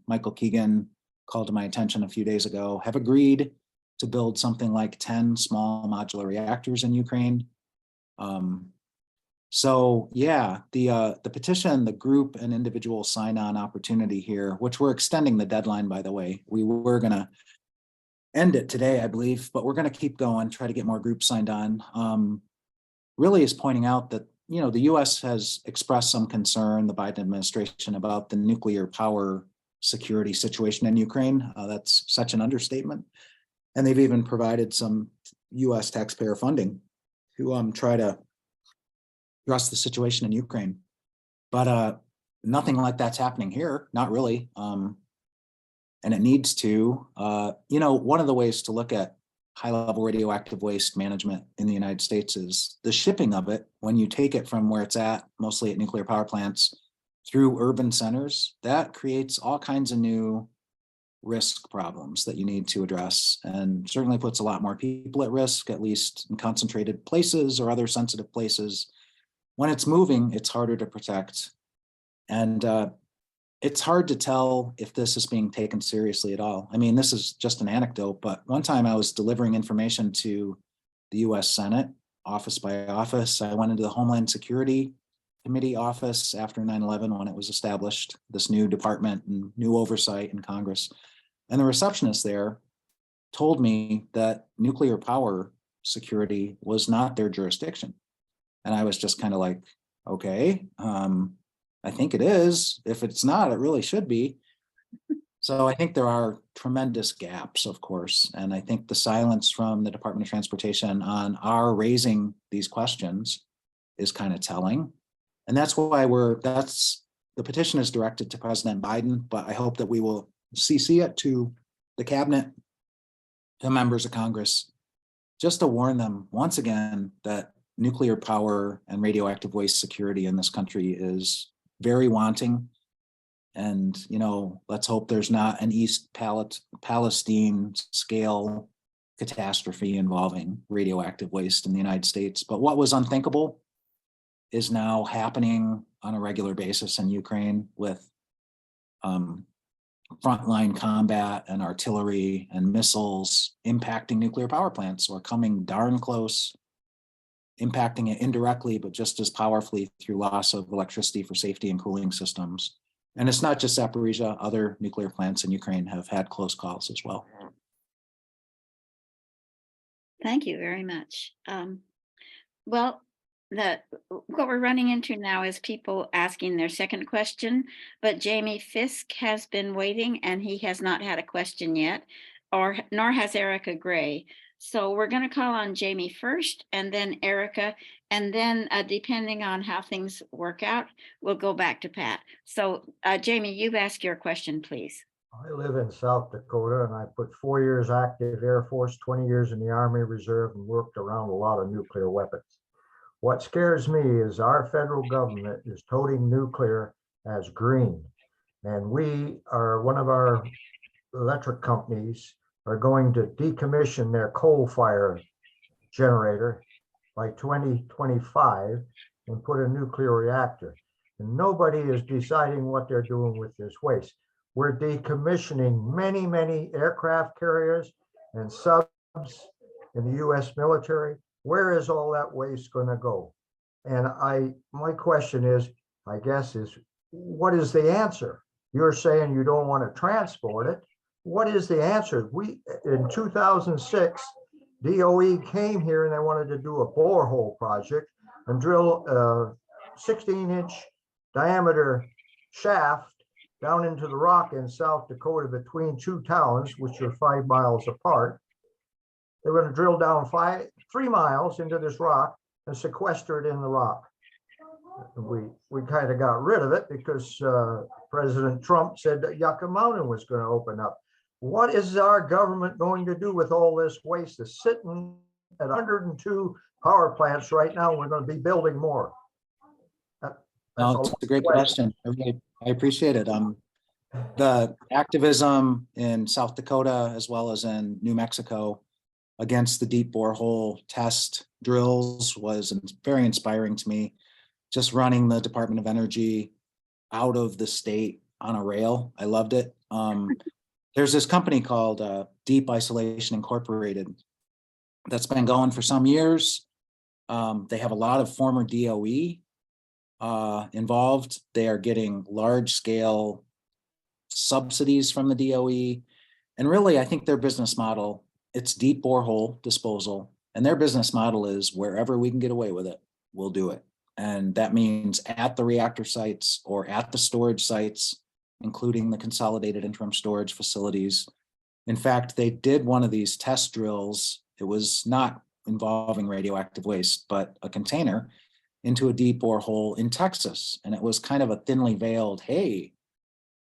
Michael Keegan called to my attention a few days ago, have agreed to build something like 10 small modular reactors in Ukraine. So yeah, the petition, the group and individual sign-on opportunity here, which we're extending the deadline, by the way. We were gonna end it today, I believe, but we're gonna keep going, try to get more groups signed on. Really is pointing out that, you know, the US has expressed some concern, the Biden administration, about the nuclear power security situation in Ukraine. That's such an understatement. And they've even provided some US taxpayer funding to try to address the situation in Ukraine. But nothing like that's happening here, not really. And it needs to. You know, one of the ways to look at high-level radioactive waste management in the United States is the shipping of it. When you take it from where it's at, mostly at nuclear power plants, through urban centers, that creates all kinds of new risk problems that you need to address, and certainly puts a lot more people at risk, at least in concentrated places or other sensitive places. When it's moving, it's harder to protect. And it's hard to tell if this is being taken seriously at all. I mean, this is just an anecdote, but one time I was delivering information to the US Senate, office by office. I went into the Homeland Security Committee office after 9/11 when it was established, this new department and new oversight in Congress. And the receptionist there told me that nuclear power security was not their jurisdiction. And I was just kind of like, okay, I think it is. If it's not, it really should be. So I think there are tremendous gaps, of course. And I think the silence from the Department of Transportation on our raising these questions is kind of telling. And that's why the petition is directed to President Biden, but I hope that we will CC it to the cabinet, to members of Congress, just to warn them once again that nuclear power and radioactive waste security in this country is very wanting. And, you know, let's hope there's not an East Palestine scale catastrophe involving radioactive waste in the United States. But what was unthinkable is now happening on a regular basis in Ukraine with frontline combat and artillery and missiles impacting nuclear power plants, or coming darn close, impacting it indirectly, but just as powerfully through loss of electricity for safety and cooling systems. And it's not just Zaporizhia, other nuclear plants in Ukraine have had close calls as well. Thank you very much. Well, what we're running into now is people asking their second question, but Jamie Fisk has been waiting and he has not had a question yet, nor has Erica Gray. So we're going to call on Jamie first, and then Erica, and then depending on how things work out, we'll go back to Pat. So Jamie, you've asked your question, please. I live in South Dakota, and I put 4 years active Air Force, 20 years in the Army Reserve, and worked around a lot of nuclear weapons. What scares me is our federal government is toting nuclear as green. And we are, one of our electric companies are going to decommission their coal fire generator by 2025 and put a nuclear reactor. And nobody is deciding what they're doing with this waste. We're decommissioning many, many aircraft carriers and subs in the US military. Where is all that waste going to go? And my question is, I guess, is what is the answer? You're saying you don't want to transport it. What is the answer? In 2006, DOE came here and they wanted to do a borehole project and drill a 16-inch diameter shaft down into the rock in South Dakota between two towns, which are 5 miles apart. They were going to drill down 3 miles into this rock and sequester it in the rock. We kind of got rid of it because President Trump said that Yucca Mountain was going to open up. What is our government going to do with all this waste that's sitting at 102 power plants right now? We're going to be building more. It's a great question. I appreciate it. The activism in South Dakota as well as in New Mexico against the deep borehole test drills was very inspiring to me. Just running the Department of Energy out of the state on a rail. I loved it. There's this company called Deep Isolation Incorporated that's been going for some years. They have a lot of former DOE involved. They are getting large scale subsidies from the DOE. And really, I think their business model, it's deep borehole disposal. And their business model is wherever we can get away with it, we'll do it. And that means at the reactor sites or at the storage sites, including the Consolidated Interim Storage Facilities. In fact, they did one of these test drills. It was not involving radioactive waste, but a container into a deep borehole in Texas. And it was kind of a thinly veiled, hey,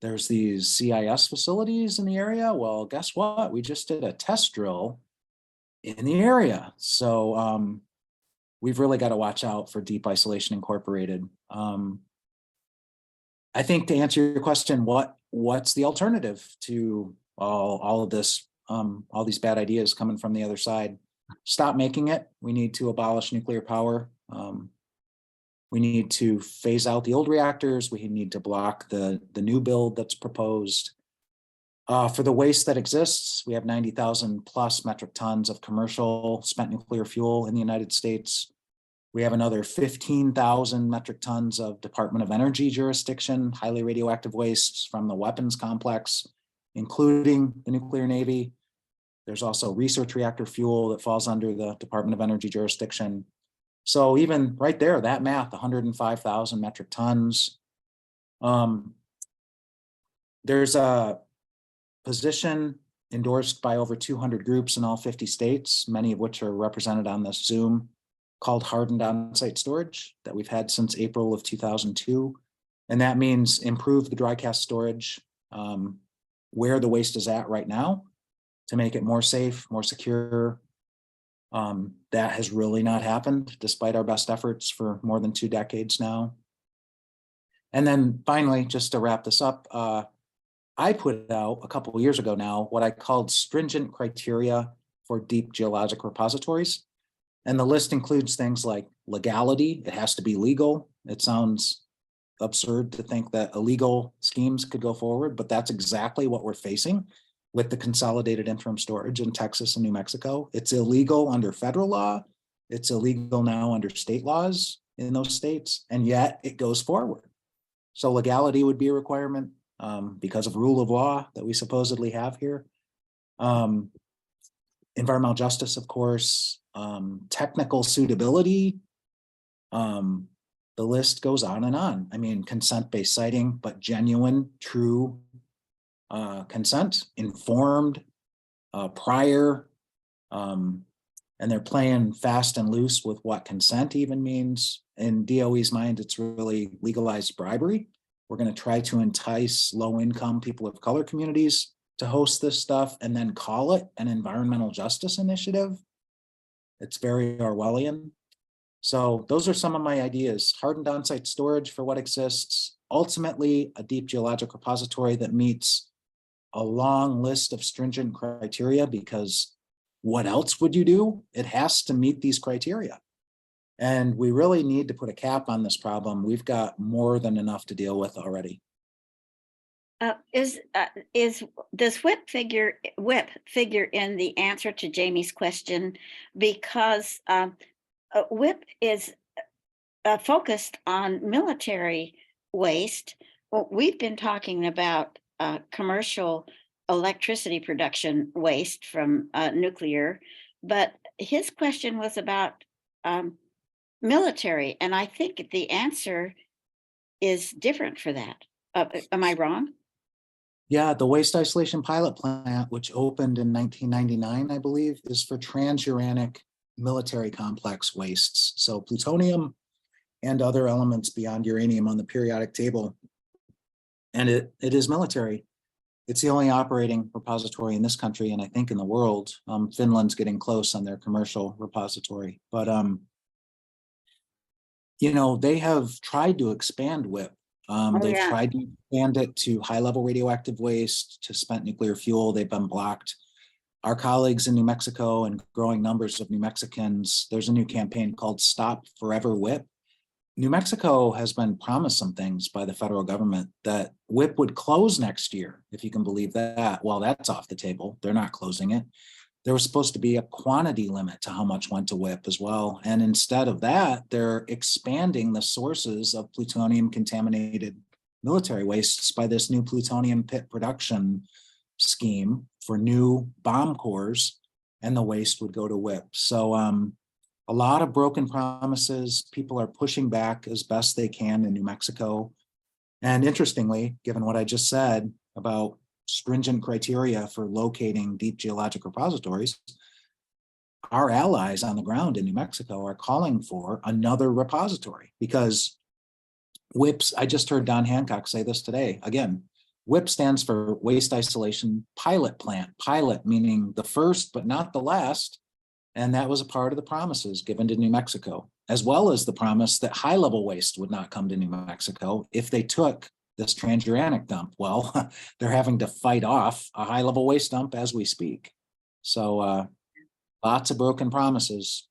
there's these CIS facilities in the area. Well, guess what? We just did a test drill in the area. So we've really got to watch out for Deep Isolation Incorporated. I think to answer your question, what's the alternative to all of this, all these bad ideas coming from the other side? Stop making it. We need to abolish nuclear power. We need to phase out the old reactors. We need to block the new build that's proposed. For the waste that exists, we have 90,000 plus metric tons of commercial spent nuclear fuel in the United States. We have another 15,000 metric tons of Department of Energy jurisdiction, highly radioactive wastes from the weapons complex, including the nuclear Navy. There's also research reactor fuel that falls under the Department of Energy jurisdiction. So even right there, that math, 105,000 metric tons. There's a position endorsed by over 200 groups in all 50 states, many of which are represented on this Zoom, called hardened on-site storage that we've had since April of 2002. And that means improve the dry cask storage where the waste is at right now to make it more safe, more secure. That has really not happened despite our best efforts for more than 2 decades now. And then finally, just to wrap this up, I put out a couple of years ago now what I called stringent criteria for deep geologic repositories. And the list includes things like legality. It has to be legal. It sounds absurd to think that illegal schemes could go forward, but that's exactly what we're facing with the Consolidated Interim Storage in Texas and New Mexico. It's illegal under federal law. It's illegal now under state laws in those states, and yet it goes forward. So legality would be a requirement because of rule of law that we supposedly have here. Environmental justice, of course, technical suitability. The list goes on and on. I mean, consent-based siting, but genuine, true consent, informed, prior, and they're playing fast and loose with what consent even means. In DOE's mind, it's really legalized bribery. We're going to try to entice low-income people of color communities to host this stuff and then call it an environmental justice initiative. It's very Orwellian. So those are some of my ideas. Hardened on-site storage for what exists. Ultimately, a deep geologic repository that meets a long list of stringent criteria, because what else would you do? It has to meet these criteria. And we really need to put a cap on this problem. We've got more than enough to deal with already. Does WIP figure in the answer to Jamie's question? Because WIP is focused on military waste. Well, we've been talking about commercial electricity production waste from nuclear, but his question was about military, and I think the answer is different for that. Am I wrong? Yeah, the waste isolation pilot plant, which opened in 1999, I believe, is for transuranic military complex wastes. So plutonium and other elements beyond uranium on the periodic table. And it is military. It's the only operating repository in this country, and I think in the world. Finland's getting close on their commercial repository. But, you know, they have tried to expand WIP. They've yeah. tried to expand it to high-level radioactive waste, to spent nuclear fuel. They've been blocked. Our colleagues in New Mexico and growing numbers of New Mexicans, there's a new campaign called Stop Forever WIP. New Mexico has been promised some things by the federal government that WIP would close next year, if you can believe that. Well, that's off the table. They're not closing it. There was supposed to be a quantity limit to how much went to WIP as well. And instead of that, they're expanding the sources of plutonium contaminated military wastes by this new plutonium pit production scheme for new bomb cores, and the waste would go to WIP. So a lot of broken promises. People are pushing back as best they can in New Mexico. And interestingly, given what I just said about stringent criteria for locating deep geologic repositories, our allies on the ground in New Mexico are calling for another repository, because WIPS, I just heard Don Hancock say this today, again, WIP stands for Waste Isolation Pilot Plant. Pilot meaning the first, but not the last. And that was a part of the promises given to New Mexico, as well as the promise that high-level waste would not come to New Mexico if they took this transuranic dump. Well, they're having to fight off a high-level waste dump as we speak. So lots of broken promises.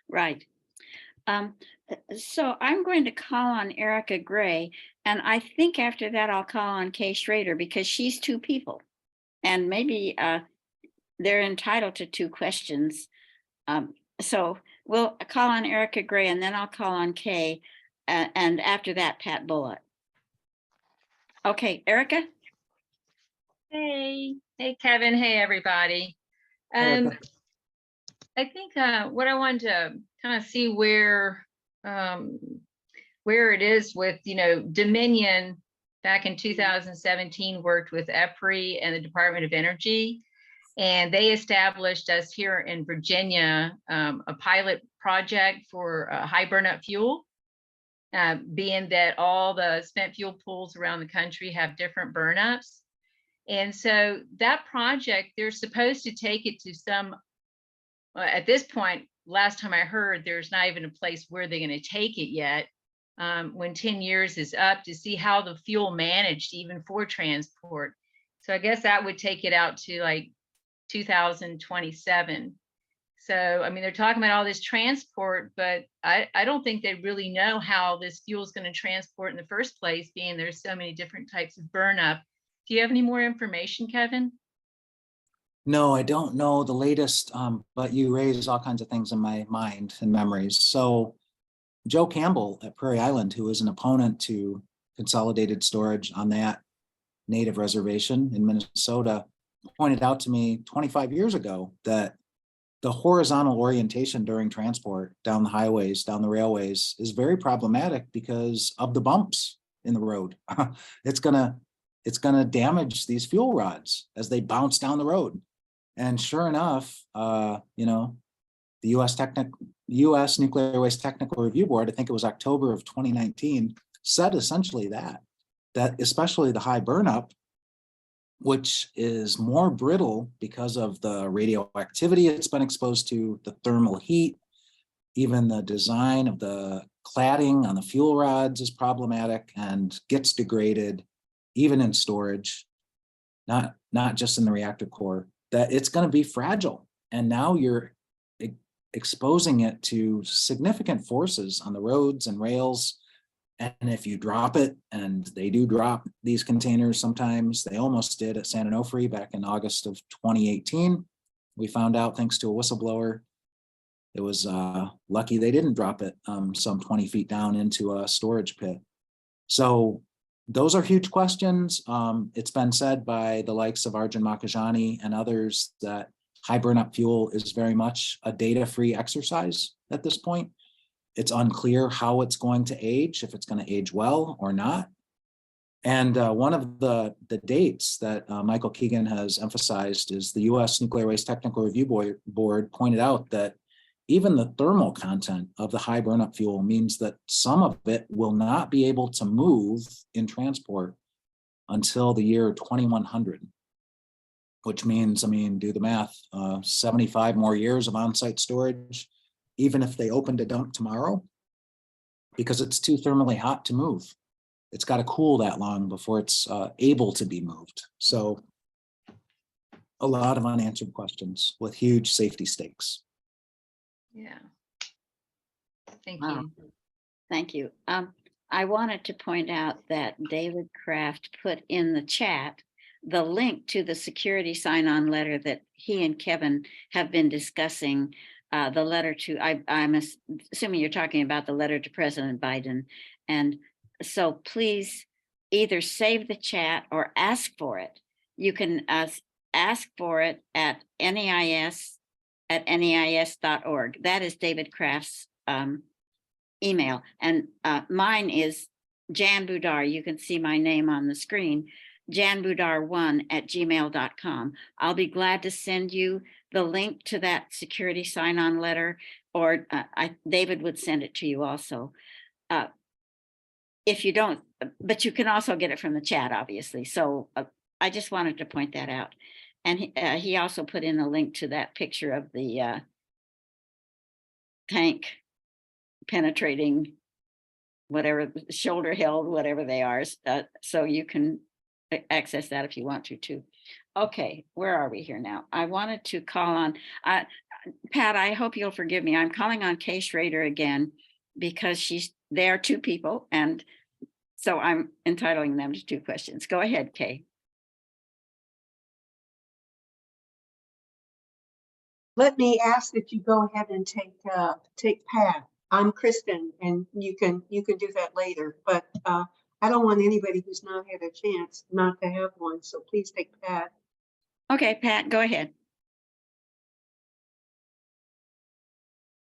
Right. So I'm going to call on Erica Gray, and I think after that I'll call on Kay Schrader, because she's two people, and maybe they're entitled to two questions. So we'll call on Erica Gray, and then I'll call on Kay, and after that, Pat Bullitt. Okay, Erica? Hey, Kevin. Hey, everybody. Erica. I think what I wanted to kind of see where it is with, Dominion back in 2017 worked with EPRI and the Department of Energy, and they established us here in Virginia a pilot project for high burnup fuel. Being that all the spent fuel pools around the country have different burnups. And so that project, they're supposed to take it to some, at this point, last time I heard, there's not even a place where they're going to take it yet, when 10 years is up, to see how the fuel managed even for transport. So I guess that would take it out to like 2027. So, I mean, they're talking about all this transport, but I don't think they really know how this fuel is going to transport in the first place, being there's so many different types of burn up. Do you have any more information, Kevin? No, I don't know the latest, but you raised all kinds of things in my mind and memories. So Joe Campbell at Prairie Island, who is an opponent to consolidated storage on that native reservation in Minnesota, pointed out to me 25 years ago that the horizontal orientation during transport down the highways, down the railways, is very problematic because of the bumps in the road. It's gonna damage these fuel rods as they bounce down the road. And sure enough, the U.S. Nuclear Waste Technical Review Board, I think it was October of 2019, said essentially that especially the high burnup, which is more brittle because of the radioactivity it's been exposed to, the thermal heat, even the design of the cladding on the fuel rods is problematic and gets degraded, even in storage, not just in the reactor core, that it's going to be fragile. And now you're exposing it to significant forces on the roads and rails. And if you drop it, and they do drop these containers sometimes, they almost did at San Onofre back in August of 2018. We found out, thanks to a whistleblower, it was lucky they didn't drop it some 20 feet down into a storage pit. So those are huge questions. It's been said by the likes of Arjun Makajani and others that high burnup fuel is very much a data-free exercise at this point. It's unclear how it's going to age, if it's going to age well or not. And one of the dates that Michael Keegan has emphasized is the U.S. Nuclear Waste Technical Review Board pointed out that even the thermal content of the high burnup fuel means that some of it will not be able to move in transport until the year 2100, which means, I mean, do the math, 75 more years of on-site storage, even if they opened a dump tomorrow, because it's too thermally hot to move. It's got to cool that long before it's able to be moved. So a lot of unanswered questions with huge safety stakes. Yeah. Thank Wow. you. Thank you. I wanted to point out that David Kraft put in the chat the link to the security sign-on letter that he and Kevin have been discussing. The letter to, I'm assuming you're talking about the letter to President Biden. And so please either save the chat or ask for it. You can ask for it at neis@neis.org. That is David Kraft's email. And mine is Jan Budar. You can see my name on the screen, janbudar1@gmail.com. I'll be glad to send you the link to that security sign-on letter, or David would send it to you also. If you don't, but you can also get it from the chat, obviously. So I just wanted to point that out. And he also put in a link to that picture of the tank penetrating whatever, shoulder held, whatever they are. So you can access that if you want to too. Okay, where are we here now? I wanted to call on, Pat, I hope you'll forgive me. I'm calling on Kay Schrader again because they are two people, and so I'm entitling them to two questions. Go ahead, Kay. Let me ask that you go ahead and take Pat. I'm Kristen, and you can do that later, but I don't want anybody who's not had a chance not to have one, so please take Pat. Okay, Pat, go ahead.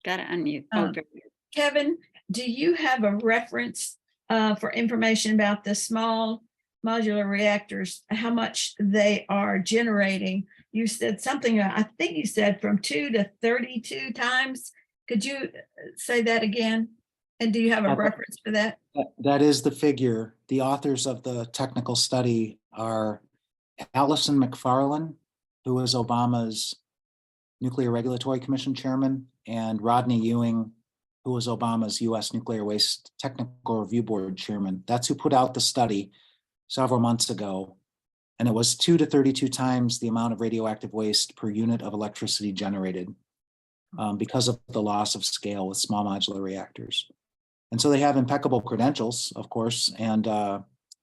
Got to unmute. Oh, very good. Kevin, do you have a reference for information about the small modular reactors, how much they are generating? You said something, I think you said from 2 to 32 times. Could you say that again? And do you have a reference for that? That is the figure. The authors of the technical study are Allison McFarlane, who was Obama's Nuclear Regulatory Commission chairman, and Rodney Ewing, who was Obama's U.S. Nuclear Waste Technical Review Board chairman. That's who put out the study several months ago. And it was 2 to 32 times the amount of radioactive waste per unit of electricity generated because of the loss of scale with small modular reactors. And so they have impeccable credentials, of course, and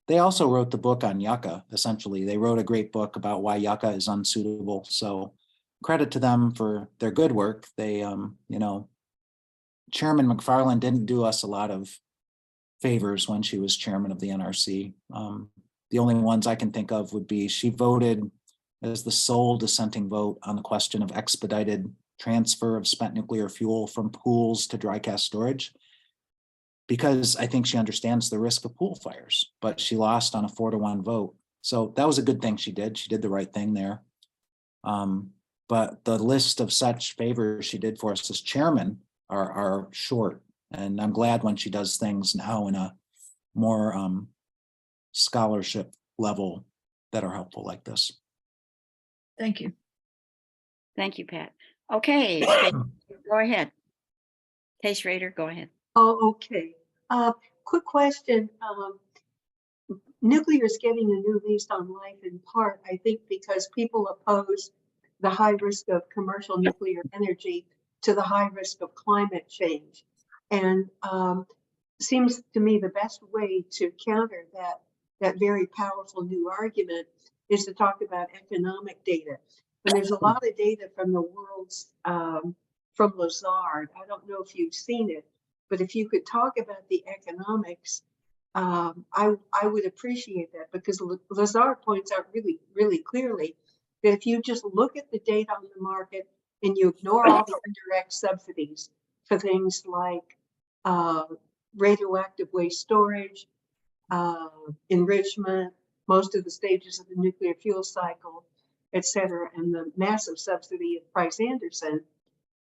they also wrote the book on yucca, essentially. They wrote a great book about why yucca is unsuitable. So credit to them for their good work. They, Chairman McFarlane didn't do us a lot of favors when she was chairman of the NRC. The only ones I can think of would be she voted as the sole dissenting vote on the question of expedited transfer of spent nuclear fuel from pools to dry cask storage, because I think she understands the risk of pool fires, but she lost on a 4-to-1 vote. So that was a good thing she did. She did the right thing there. But the list of such favors she did for us as chairman are short. And I'm glad when she does things now in a more scholarship level that are helpful like this. Thank you. Thank you, Pat. Okay, go ahead. Kay Schrader, go ahead. Oh, okay. Quick question. Nuclear is getting a new lease on life in part, I think, because people oppose the high risk of commercial nuclear energy to the high risk of climate change. And seems to me the best way to counter that very powerful new argument is to talk about economic data. And there's a lot of data from the world's, from Lazard. I don't know if you've seen it, but if you could talk about the economics, I would appreciate that, because Lazard points out really, really clearly that if you just look at the data on the market and you ignore all the indirect subsidies for things like radioactive waste storage, enrichment, most of the stages of the nuclear fuel cycle, et cetera, and the massive subsidy of Price-Anderson,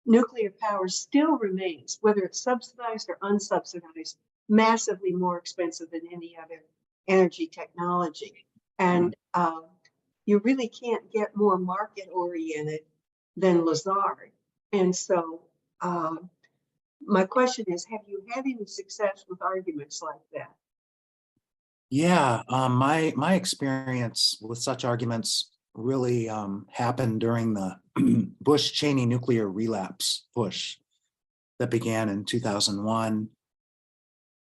nuclear power still remains, whether it's subsidized or unsubsidized, massively more expensive than any other energy technology. And you really can't get more market oriented than Lazard. And so my question is, have you had any success with arguments like that? Yeah, my experience with such arguments really happened during the Bush-Cheney nuclear relapse push that began in 2001.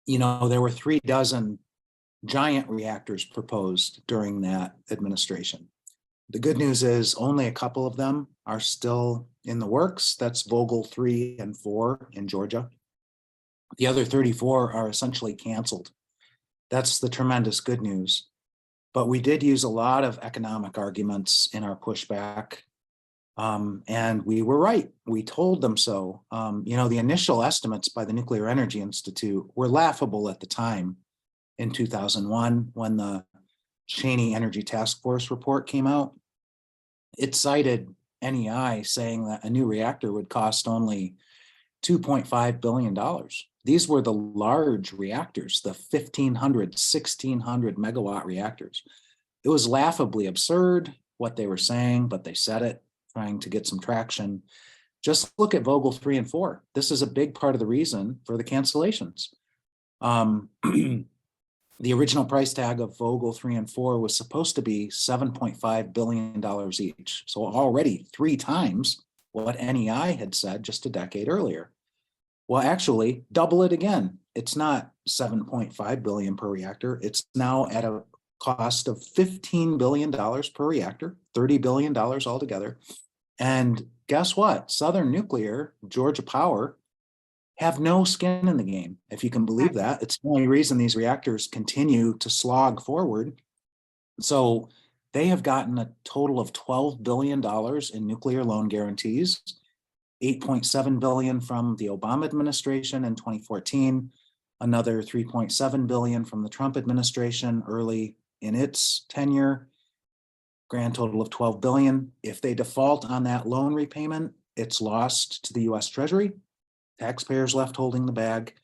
You know, there were 36 giant reactors proposed during that administration. The good news is only a couple of them are still in the works. That's Vogtle 3 and 4 in Georgia. The other 34 are essentially canceled. That's the tremendous good news. But we did use a lot of economic arguments in our pushback. And we were right. We told them so. You know, the initial estimates by the Nuclear Energy Institute were laughable at the time in 2001 when the Cheney Energy Task Force report came out. It cited NEI saying that a new reactor would cost only $2.5 billion. These were the large reactors, the 1,500, 1,600 megawatt reactors. It was laughably absurd what they were saying, but they said it, trying to get some traction. Just look at Vogtle 3 and 4. This is a big part of the reason for the cancellations. The original price tag of Vogtle 3 and 4 was supposed to be $7.5 billion each. So already 3 times what NEI had said just a decade earlier. Well, actually, double it again. It's not $7.5 billion per reactor. It's now at a cost of $15 billion per reactor, $30 billion altogether. And guess what? Southern Nuclear, Georgia Power, have no skin in the game, if you can believe that. It's the only reason these reactors continue to slog forward. So they have gotten a total of $12 billion in nuclear loan guarantees, $8.7 billion from the Obama administration in 2014, another $3.7 billion from the Trump administration early in its tenure, grand total of $12 billion. If they default on that loan repayment, it's lost to the US Treasury. Taxpayers left holding the bag.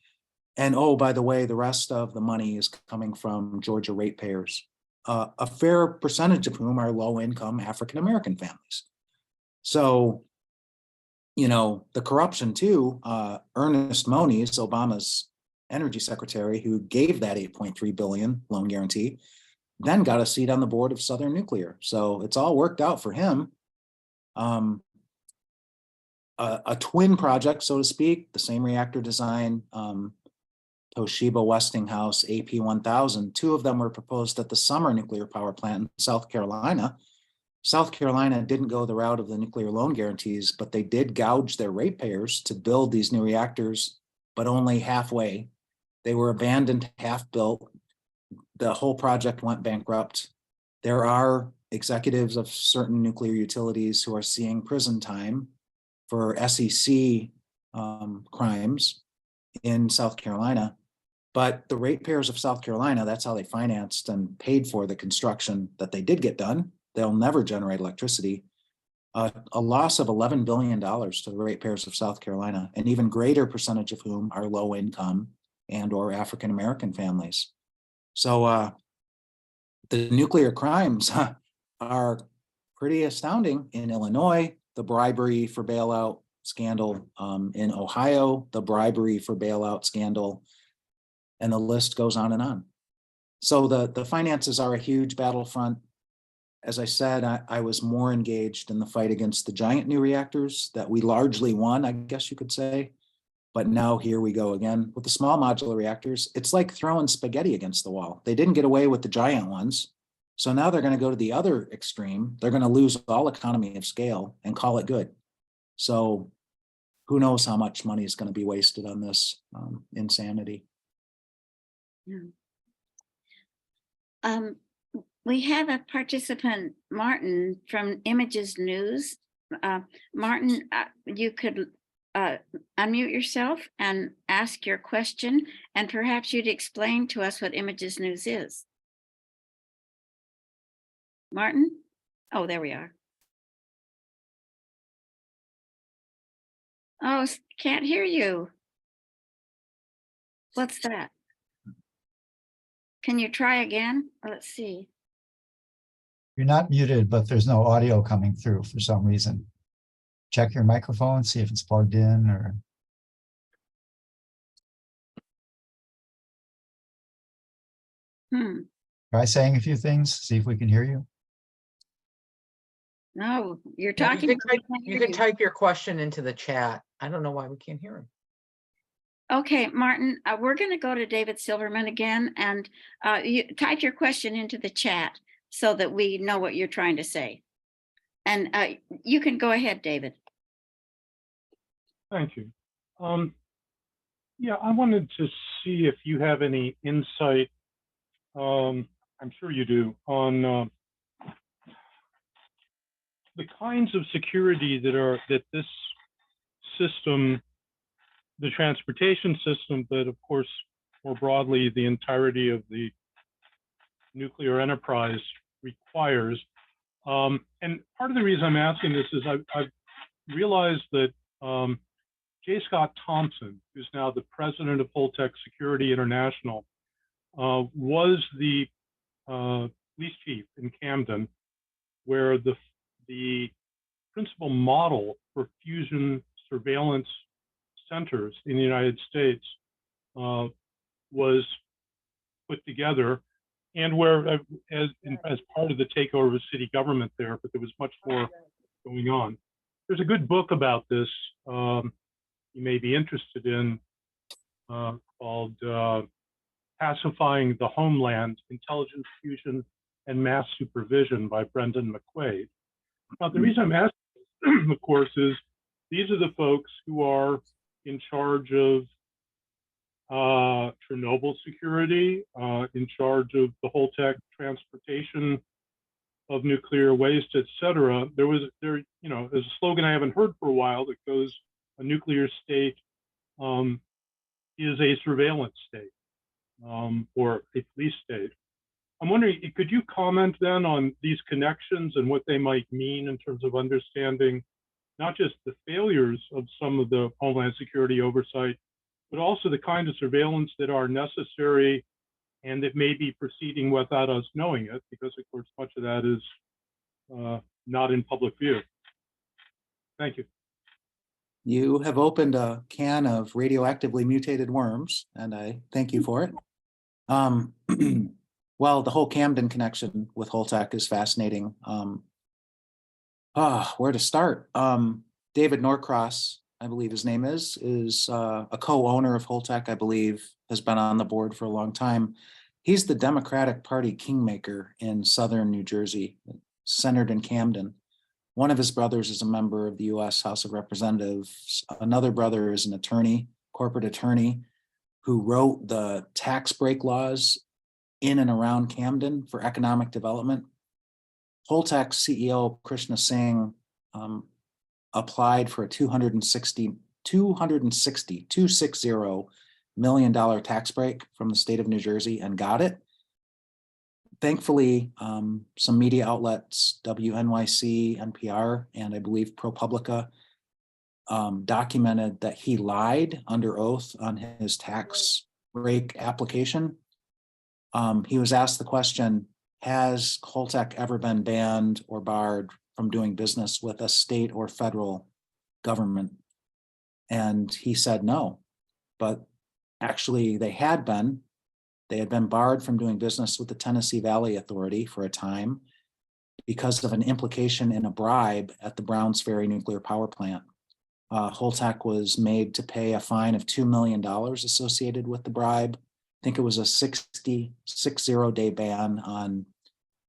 And oh, by the way, the rest of the money is coming from Georgia ratepayers, a fair percentage of whom are low-income African-American families. So, you know, the corruption too, Ernest Moniz, Obama's energy secretary, who gave that $8.3 billion loan guarantee, then got a seat on the board of Southern Nuclear. So it's all worked out for him. A twin project, so to speak, the same reactor design, Toshiba Westinghouse AP1000, 2 of them were proposed at the Summer Nuclear Power Plant in South Carolina. South Carolina didn't go the route of the nuclear loan guarantees, but they did gouge their ratepayers to build these new reactors, but only halfway. They were abandoned, half built. The whole project went bankrupt. There are executives of certain nuclear utilities who are seeing prison time for SEC crimes in South Carolina. But the ratepayers of South Carolina, that's how they financed and paid for the construction that they did get done. They'll never generate electricity. A loss of $11 billion to the ratepayers of South Carolina, an even greater percentage of whom are low income and or African-American families. So the nuclear crimes are pretty astounding in Illinois. The bribery for bailout scandal in Ohio, the bribery for bailout scandal, and the list goes on and on. So the finances are a huge battlefront. As I said, I was more engaged in the fight against the giant new reactors that we largely won, I guess you could say. But now here we go again with the small modular reactors. It's like throwing spaghetti against the wall. They didn't get away with the giant ones. So now they're going to go to the other extreme. They're going to lose all economy of scale and call it good. So who knows how much money is going to be wasted on this insanity. Yeah. We have a participant, Martin, from Images News. Martin, you could unmute yourself and ask your question, and perhaps you'd explain to us what Images News is. Martin? Oh, there we are. Oh, can't hear you. What's that? Can you try again? Let's see. You're not muted, but there's no audio coming through for some reason. Check your microphone, see if it's plugged in or. Try saying a few things, see if we can hear you. No, you're Yeah, talking. you could type your question into the chat. I don't know why we can't hear him. Okay, Martin, we're going to go to David Silverman again, and you type your question into the chat so that we know what you're trying to say. And you can go ahead, David. Thank you. Yeah, I wanted to see if you have any insight, I'm sure you do, on the kinds of security that this system, the transportation system, but of course, more broadly, the entirety of the nuclear enterprise requires. And part of the reason I'm asking this is I've realized that J. Scott Thompson, who's now the president of Holtec Security International, was the police chief in Camden, where the principal model for fusion surveillance centers in the United States was put together, and where as part of the takeover of city government there, but there was much more going on. There's a good book about this you may be interested in called Pacifying the Homeland, Intelligence Fusion and Mass Supervision by Brendan McQuaid. Now, the reason I'm asking, of course, is these are the folks who are in charge of Chernobyl security, in charge of the Holtec transportation of nuclear waste, et cetera. There's a slogan I haven't heard for a while that goes, a nuclear state is a surveillance state or a police state. I'm wondering, could you comment then on these connections and what they might mean in terms of understanding not just the failures of some of the Homeland Security oversight, but also the kind of surveillance that are necessary and that may be proceeding without us knowing it, because of course much of that is not in public view. Thank you. You have opened a can of radioactively mutated worms, and I thank you for it. Well, the whole Camden connection with Holtec is fascinating. Where to start? David Norcross, I believe his name is a co-owner of Holtec, I believe, has been on the board for a long time. He's the Democratic Party kingmaker in southern New Jersey, centered in Camden. One of his brothers is a member of the U.S. House of Representatives. Another brother is an attorney, corporate attorney, who wrote the tax break laws in and around Camden for economic development. Holtec CEO Krishna Singh applied for a $260 million tax break from the state of New Jersey and got it. Thankfully, some media outlets, WNYC, NPR, and I believe ProPublica, documented that he lied under oath on his tax break application. He was asked the question, has Holtec ever been banned or barred from doing business with a state or federal government? And he said no, but actually they had been. They had been barred from doing business with the Tennessee Valley Authority for a time because of an implication in a bribe at the Browns Ferry nuclear power plant. Holtec was made to pay a fine of $2 million associated with the bribe. I think it was a 60-day ban on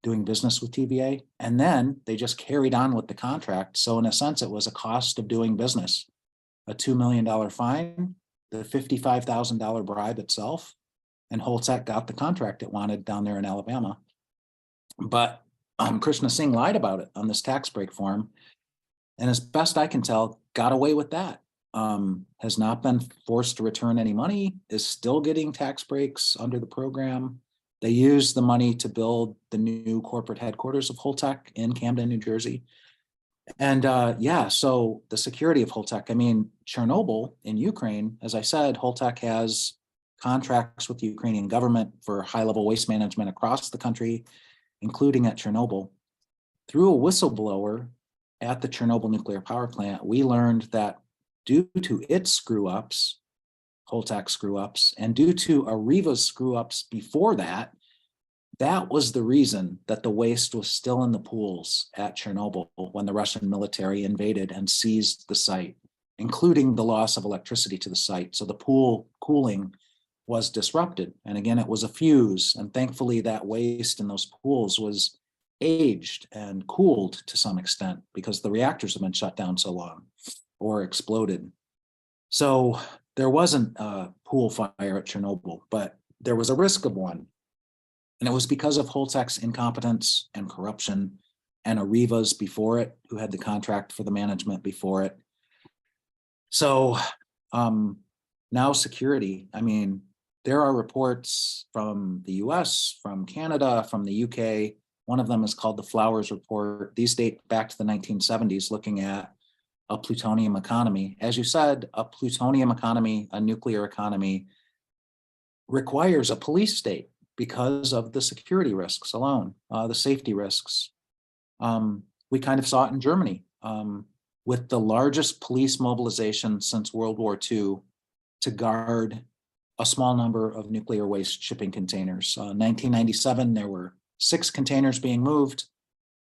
doing business with TVA. And then they just carried on with the contract. So in a sense, it was a cost of doing business, a $2 million fine, the $55,000 bribe itself, and Holtec got the contract it wanted down there in Alabama. But Krishna Singh lied about it on this tax break form. And as best I can tell, got away with that. Has not been forced to return any money, is still getting tax breaks under the program. They used the money to build the new corporate headquarters of Holtec in Camden, New Jersey. And yeah, so the security of Holtec, I mean, Chernobyl in Ukraine, as I said, Holtec has contracts with the Ukrainian government for high-level waste management across the country, including at Chernobyl. Through a whistleblower at the Chernobyl nuclear power plant, we learned that due to its screw-ups, Holtec screw-ups, and due to Areva's screw-ups before that, that was the reason that the waste was still in the pools at Chernobyl when the Russian military invaded and seized the site, including the loss of electricity to the site. So the pool cooling was disrupted. And again, it was a fuse. And thankfully that waste in those pools was aged and cooled to some extent because the reactors have been shut down so long or exploded. So there wasn't a pool fire at Chernobyl, but there was a risk of one. And it was because of Holtec's incompetence and corruption and Areva's before it, who had the contract for the management before it. So now security, I mean, there are reports from the US, from Canada, from the UK. One of them is called the Flowers Report. These date back to the 1970s, looking at a plutonium economy. As you said, a plutonium economy, a nuclear economy, requires a police state because of the security risks alone, the safety risks. We kind of saw it in Germany with the largest police mobilization since World War II to guard a small number of nuclear waste shipping containers. 1997, there were 6 containers being moved.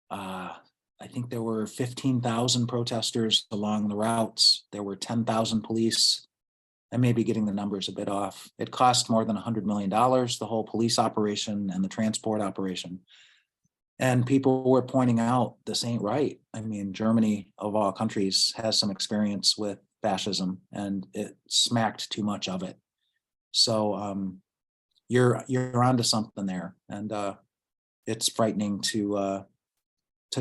I think there were 15,000 protesters along the routes. There were 10,000 police. I may be getting the numbers a bit off. It cost more than $100 million, the whole police operation and the transport operation. And people were pointing out this ain't right. I mean, Germany, of all countries, has some experience with fascism and it smacked too much of it. So you're onto something there. And it's frightening to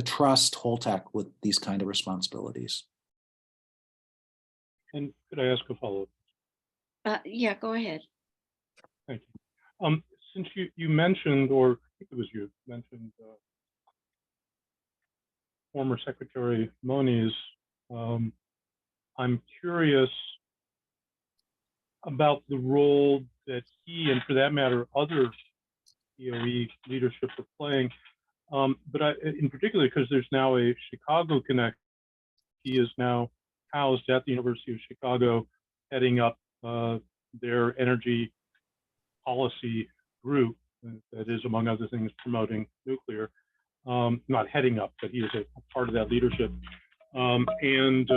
trust Holtec with these kind of responsibilities. And could I ask a follow-up? Yeah, go ahead. Thank you. Since you mentioned, or I think it was you mentioned, former Secretary Moniz, I'm curious about the role that he, and for that matter, other DOE leadership are playing. But in particular, because there's now a Chicago connection, he is now housed at the University of Chicago, heading up their energy policy group that is, among other things, promoting nuclear. Not heading up, but he is a part of that leadership. And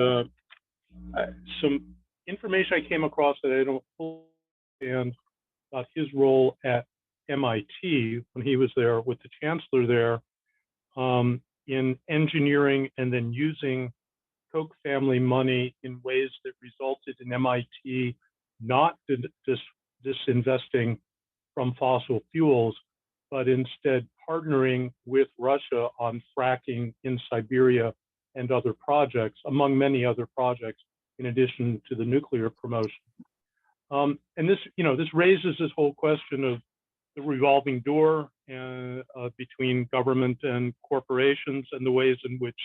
some information I came across that I don't fully understand about his role at MIT when he was there with the chancellor there in engineering and then using Koch family money in ways that resulted in MIT not disinvesting from fossil fuels, but instead partnering with Russia on fracking in Siberia and other projects, among many other projects, in addition to the nuclear promotion. And this, this raises this whole question of the revolving door between government and corporations and the ways in which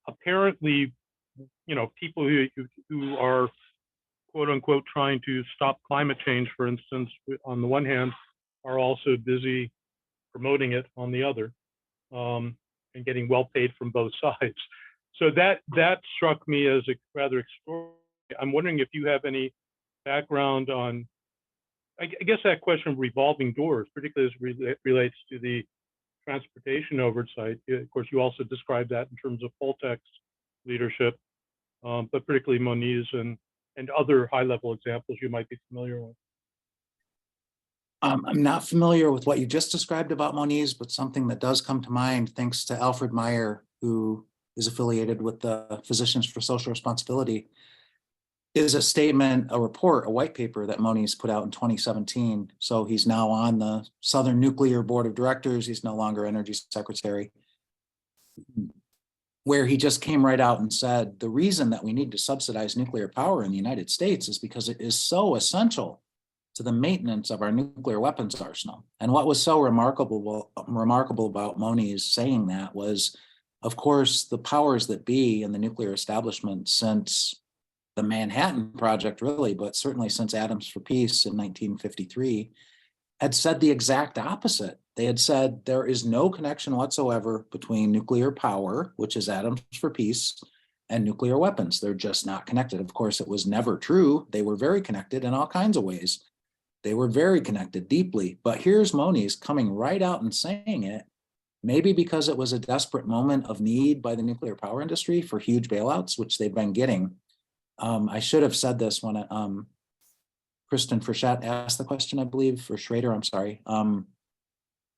apparently, people who are quote unquote trying to stop climate change, for instance, on the one hand, are also busy promoting it on the other, and getting well paid from both sides. So that struck me as a rather extraordinary. I'm wondering if you have any background on, I guess, that question of revolving doors, particularly as it relates to the transportation oversight. Of course, you also described that in terms of Holtec's leadership, but particularly Moniz and other high-level examples you might be familiar with. I'm not familiar with what you just described about Moniz, but something that does come to mind, thanks to Alfred Meyer, who is affiliated with the Physicians for Social Responsibility, is a statement, a report, a white paper that Moniz put out in 2017. So he's now on the Southern Nuclear Board of Directors. He's no longer Energy Secretary, where he just came right out and said, the reason that we need to subsidize nuclear power in the United States is because it is so essential to the maintenance of our nuclear weapons arsenal. And what was so remarkable about Moniz saying that was, of course, the powers that be in the nuclear establishment since the Manhattan Project, really, but certainly since Atoms for Peace in 1953, had said the exact opposite. They had said there is no connection whatsoever between nuclear power, which is Atoms for Peace, and nuclear weapons. They're just not connected. Of course, it was never true. They were very connected in all kinds of ways. They were very connected deeply. But here's Moniz coming right out and saying it, maybe because it was a desperate moment of need by the nuclear power industry for huge bailouts, which they've been getting. I should have said this when Kristen Frechette asked the question, I believe, or Schrader, I'm sorry,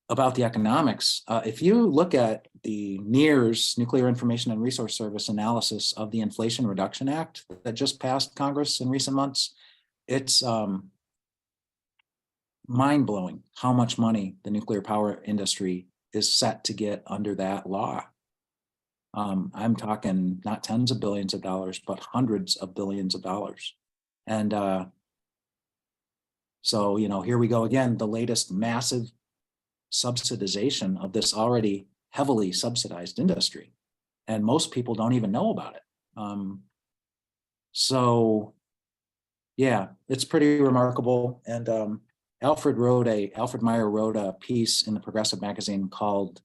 about the economics. If you look at the NIRS, Nuclear Information and Resource Service analysis of the Inflation Reduction Act that just passed Congress in recent months, it's mind-blowing how much money the nuclear power industry is set to get under that law. I'm talking not tens of billions of dollars, but hundreds of billions of dollars. And so, you know, here we go again, the latest massive subsidization of this already heavily subsidized industry. And most people don't even know about it. So yeah, it's pretty remarkable. And Alfred Meyer wrote a piece in the Progressive magazine called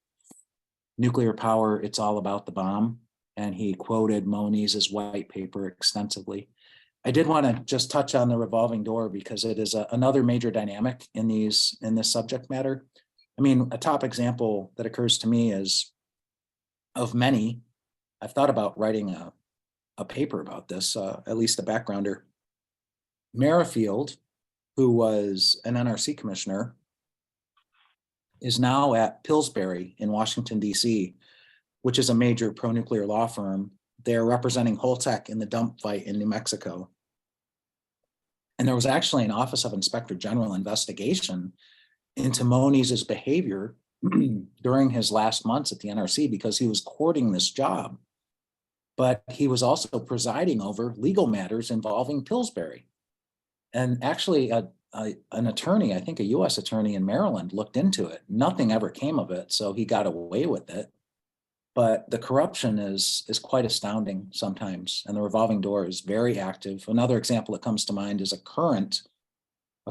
Nuclear Power, It's All About the Bomb. And he quoted Moniz's white paper extensively. I did want to just touch on the revolving door because it is another major dynamic in this subject matter. I mean, a top example that occurs to me is of many. I've thought about writing a paper about this, at least a backgrounder. Merrifield, who was an NRC commissioner, is now at Pillsbury in Washington, D.C., which is a major pro-nuclear law firm. They're representing Holtec in the dump fight in New Mexico. And there was actually an Office of Inspector General investigation into Moniz's behavior during his last months at the NRC because he was courting this job. But he was also presiding over legal matters involving Pillsbury. And actually, an attorney, I think a US attorney in Maryland, looked into it. Nothing ever came of it, so he got away with it. But the corruption is quite astounding sometimes, and the revolving door is very active. Another example that comes to mind is a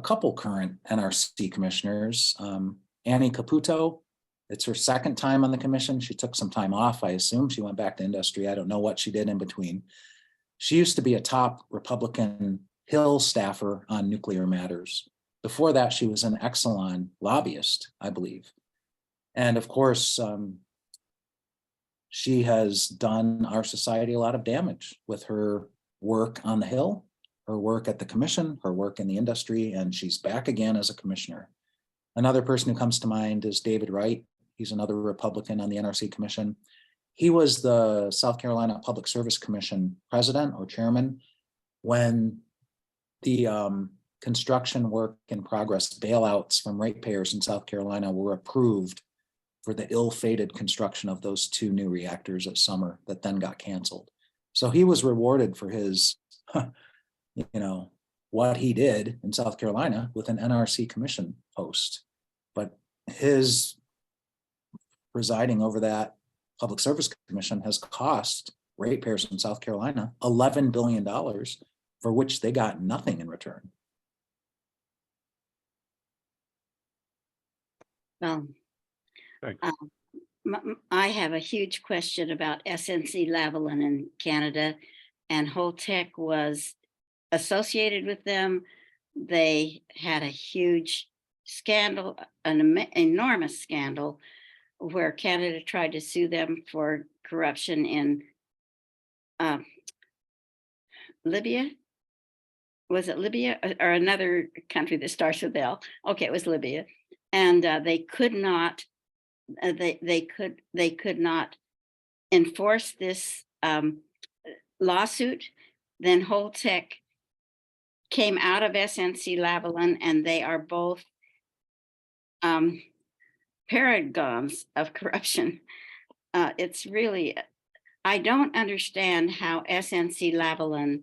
couple current NRC commissioners. Annie Caputo, it's her second time on the commission. She took some time off. I assume she went back to industry. I don't know what she did in between. She used to be a top Republican Hill staffer on nuclear matters. Before that, she was an Exelon lobbyist, I believe. And of course, she has done our society a lot of damage with her work on the Hill, her work at the commission, her work in the industry, and she's back again as a commissioner. Another person who comes to mind is David Wright. He's another Republican on the NRC commission. He was the South Carolina Public Service Commission president or chairman when the construction work in progress bailouts from ratepayers in South Carolina were approved for the ill-fated construction of those two new reactors at Summer that then got canceled. So he was rewarded for his, what he did in South Carolina with an NRC commission post. But his presiding over that Public Service Commission has cost ratepayers in South Carolina $11 billion, for which they got nothing in return. I have a huge question about SNC-Lavalin in Canada, and Holtec was associated with them. They had a huge scandal, an enormous scandal, where Canada tried to sue them for corruption in Libya. Was it Libya or another country that starts with L? Okay, it was Libya, and they could not. They could not enforce this lawsuit. Then Holtec came out of SNC-Lavalin, and they are both paragons of corruption. It's really, I don't understand how SNC-Lavalin,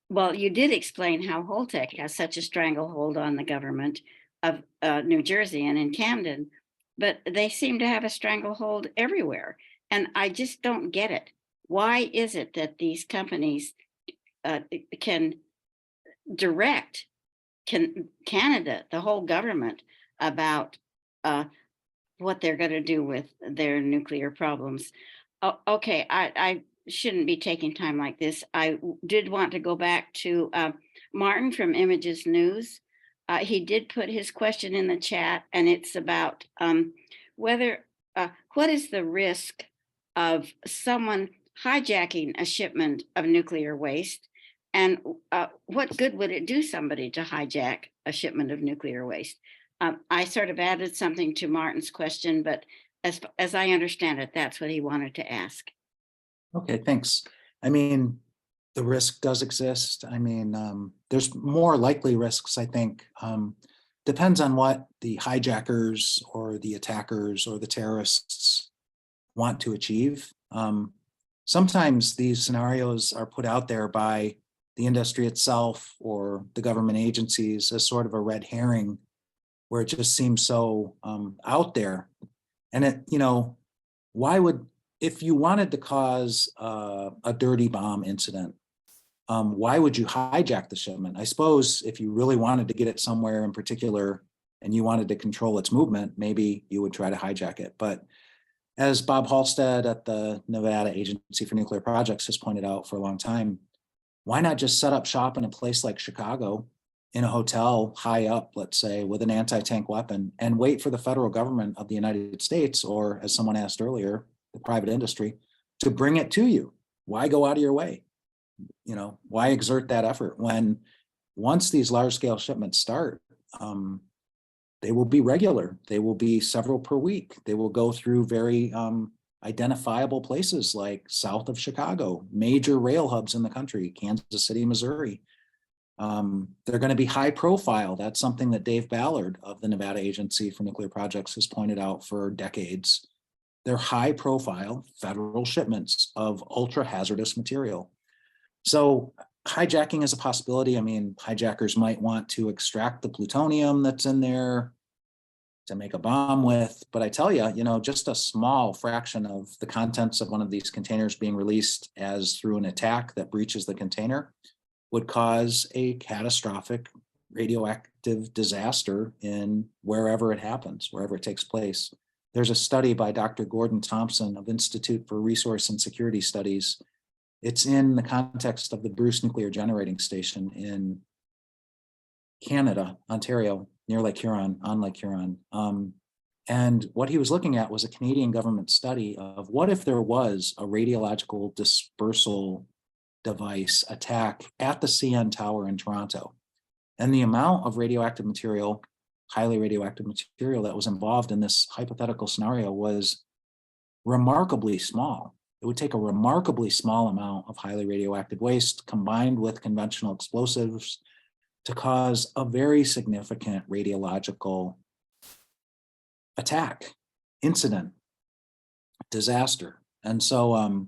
well, you did explain how Holtec has such a stranglehold on the government of New Jersey and in Camden, but they seem to have a stranglehold everywhere. And I just don't get it. Why is it that these companies can direct Canada, the whole government, about what they're going to do with their nuclear problems? Okay, I shouldn't be taking time like this. I did want to go back to Martin from Images News. He did put his question in the chat, and it's about what is the risk of someone hijacking a shipment of nuclear waste, and what good would it do somebody to hijack a shipment of nuclear waste? I sort of added something to Martin's question, but as I understand it, that's what he wanted to ask. Okay, thanks. I mean, the risk does exist. I mean, there's more likely risks, I think. Depends on what the hijackers or the attackers or the terrorists want to achieve. Sometimes these scenarios are put out there by the industry itself or the government agencies as sort of a red herring, where it just seems so out there. And it, why would, if you wanted to cause a dirty bomb incident, why would you hijack the shipment? I suppose if you really wanted to get it somewhere in particular and you wanted to control its movement, maybe you would try to hijack it. But as Bob Halstead at the Nevada Agency for Nuclear Projects has pointed out for a long time, why not just set up shop in a place like Chicago, in a hotel high up, let's say, with an anti-tank weapon, and wait for the federal government of the United States, or as someone asked earlier, the private industry, to bring it to you? Why go out of your way? Why exert that effort when once these large scale shipments start, they will be regular. They will be several per week. They will go through very identifiable places like south of Chicago, major rail hubs in the country, Kansas City, Missouri. They're going to be high profile. That's something that Dave Ballard of the Nevada Agency for Nuclear Projects has pointed out for decades. They're high profile federal shipments of ultra hazardous material. So hijacking is a possibility. I mean, hijackers might want to extract the plutonium that's in there to make a bomb with, but I tell you, just a small fraction of the contents of one of these containers being released as through an attack that breaches the container would cause a catastrophic radioactive disaster in wherever it happens, wherever it takes place. There's a study by Dr. Gordon Thompson of Institute for Resource and Security Studies. It's in the context of the Bruce Nuclear Generating Station in Canada, Ontario, near Lake Huron, on Lake Huron. And what he was looking at was a Canadian government study of what if there was a radiological dispersal device attack at the CN Tower in Toronto. And the amount of radioactive material, highly radioactive material that was involved in this hypothetical scenario was remarkably small. It would take a remarkably small amount of highly radioactive waste combined with conventional explosives to cause a very significant radiological attack, incident, disaster. And so,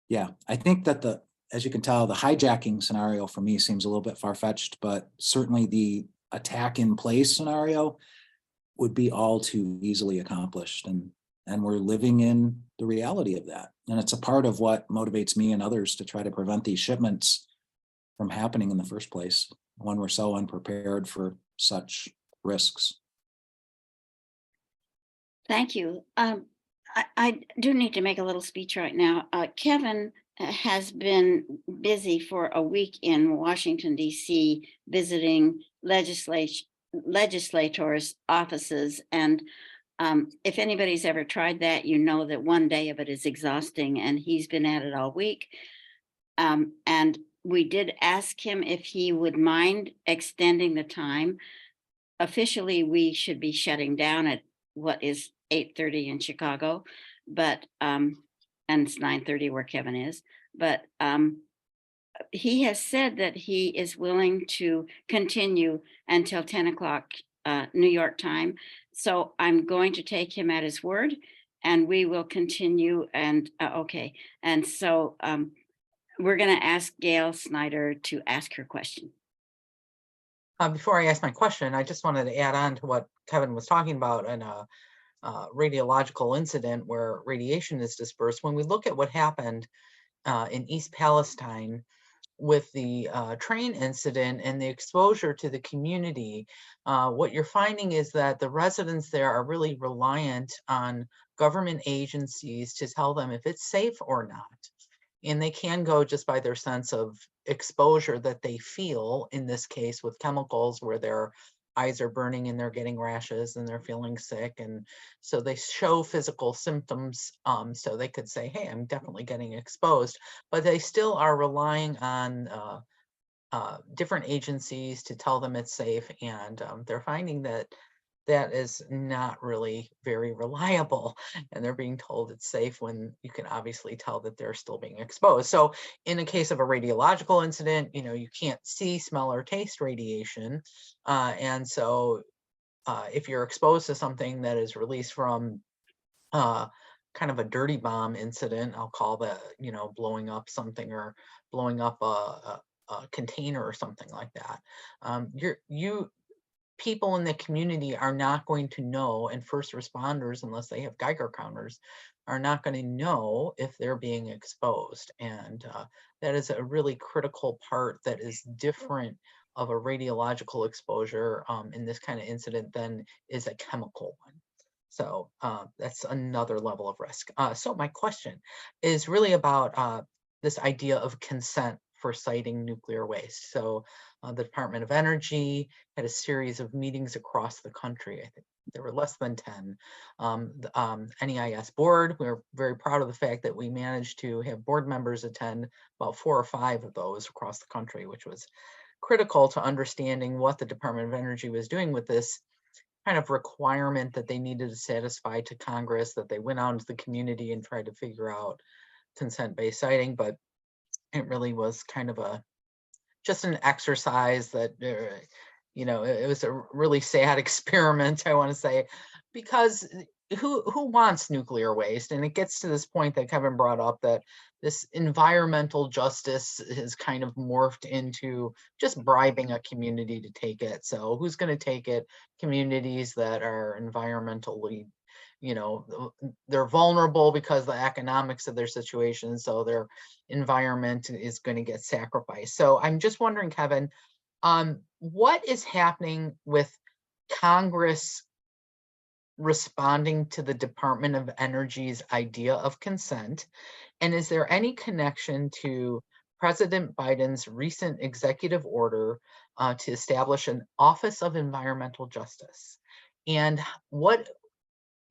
yeah, I think that as you can tell, the hijacking scenario for me seems a little bit far-fetched, but certainly the attack in place scenario would be all too easily accomplished. And we're living in the reality of that. And it's a part of what motivates me and others to try to prevent these shipments from happening in the first place when we're so unprepared for such risks. Thank you. I do need to make a little speech right now. Kevin has been busy for a week in Washington, D.C., visiting legislators' offices. And if anybody's ever tried that, you know that one day of it is exhausting, and he's been at it all week. And we did ask him if he would mind extending the time. Officially, we should be shutting down at what is 8:30 in Chicago, but and it's 9:30 where Kevin is. But he has said that he is willing to continue until 10 o'clock New York time. So I'm going to take him at his word, and we will continue. And okay. And so we're going to ask Gail Snyder to ask her question. Before I ask my question, I just wanted to add on to what Kevin was talking about in a radiological incident where radiation is dispersed. When we look at what happened in East Palestine with the train incident and the exposure to the community, what you're finding is that the residents there are really reliant on government agencies to tell them if it's safe or not. And they can go just by their sense of exposure that they feel, in this case with chemicals where their eyes are burning and they're getting rashes and they're feeling sick. And so they show physical symptoms. So they could say, hey, I'm definitely getting exposed, but they still are relying on different agencies to tell them it's safe. And they're finding that that is not really very reliable, and they're being told it's safe when you can obviously tell that they're still being exposed. So in a case of a radiological incident, you can't see, smell, or taste radiation. And so if you're exposed to something that is released from kind of a dirty bomb incident, I'll call that, blowing up something or blowing up a container or something like that, people in the community are not going to know, and first responders, unless they have Geiger counters, are not going to know if they're being exposed. And that is a really critical part that is different of a radiological exposure in this kind of incident than is a chemical one. So that's another level of risk. So my question is really about this idea of consent for siting nuclear waste. So the Department of Energy had a series of meetings across the country. I think there were less than 10. The NEIS board, we're very proud of the fact that we managed to have board members attend about 4 or 5 of those across the country, which was critical to understanding what the Department of Energy was doing with this kind of requirement that they needed to satisfy to Congress, that they went out into the community and tried to figure out consent-based siting. But it really was kind of just an exercise that, it was a really sad experiment, I want to say, because who wants nuclear waste? And it gets to this point that Kevin brought up, that this environmental justice has kind of morphed into just bribing a community to take it. So who's going to take it? Communities that are environmentally, they're vulnerable because of the economics of their situation, so their environment is going to get sacrificed. So I'm just wondering, Kevin, what is happening with Congress responding to the Department of Energy's idea of consent? And is there any connection to President Biden's recent executive order to establish an Office of Environmental Justice? And what,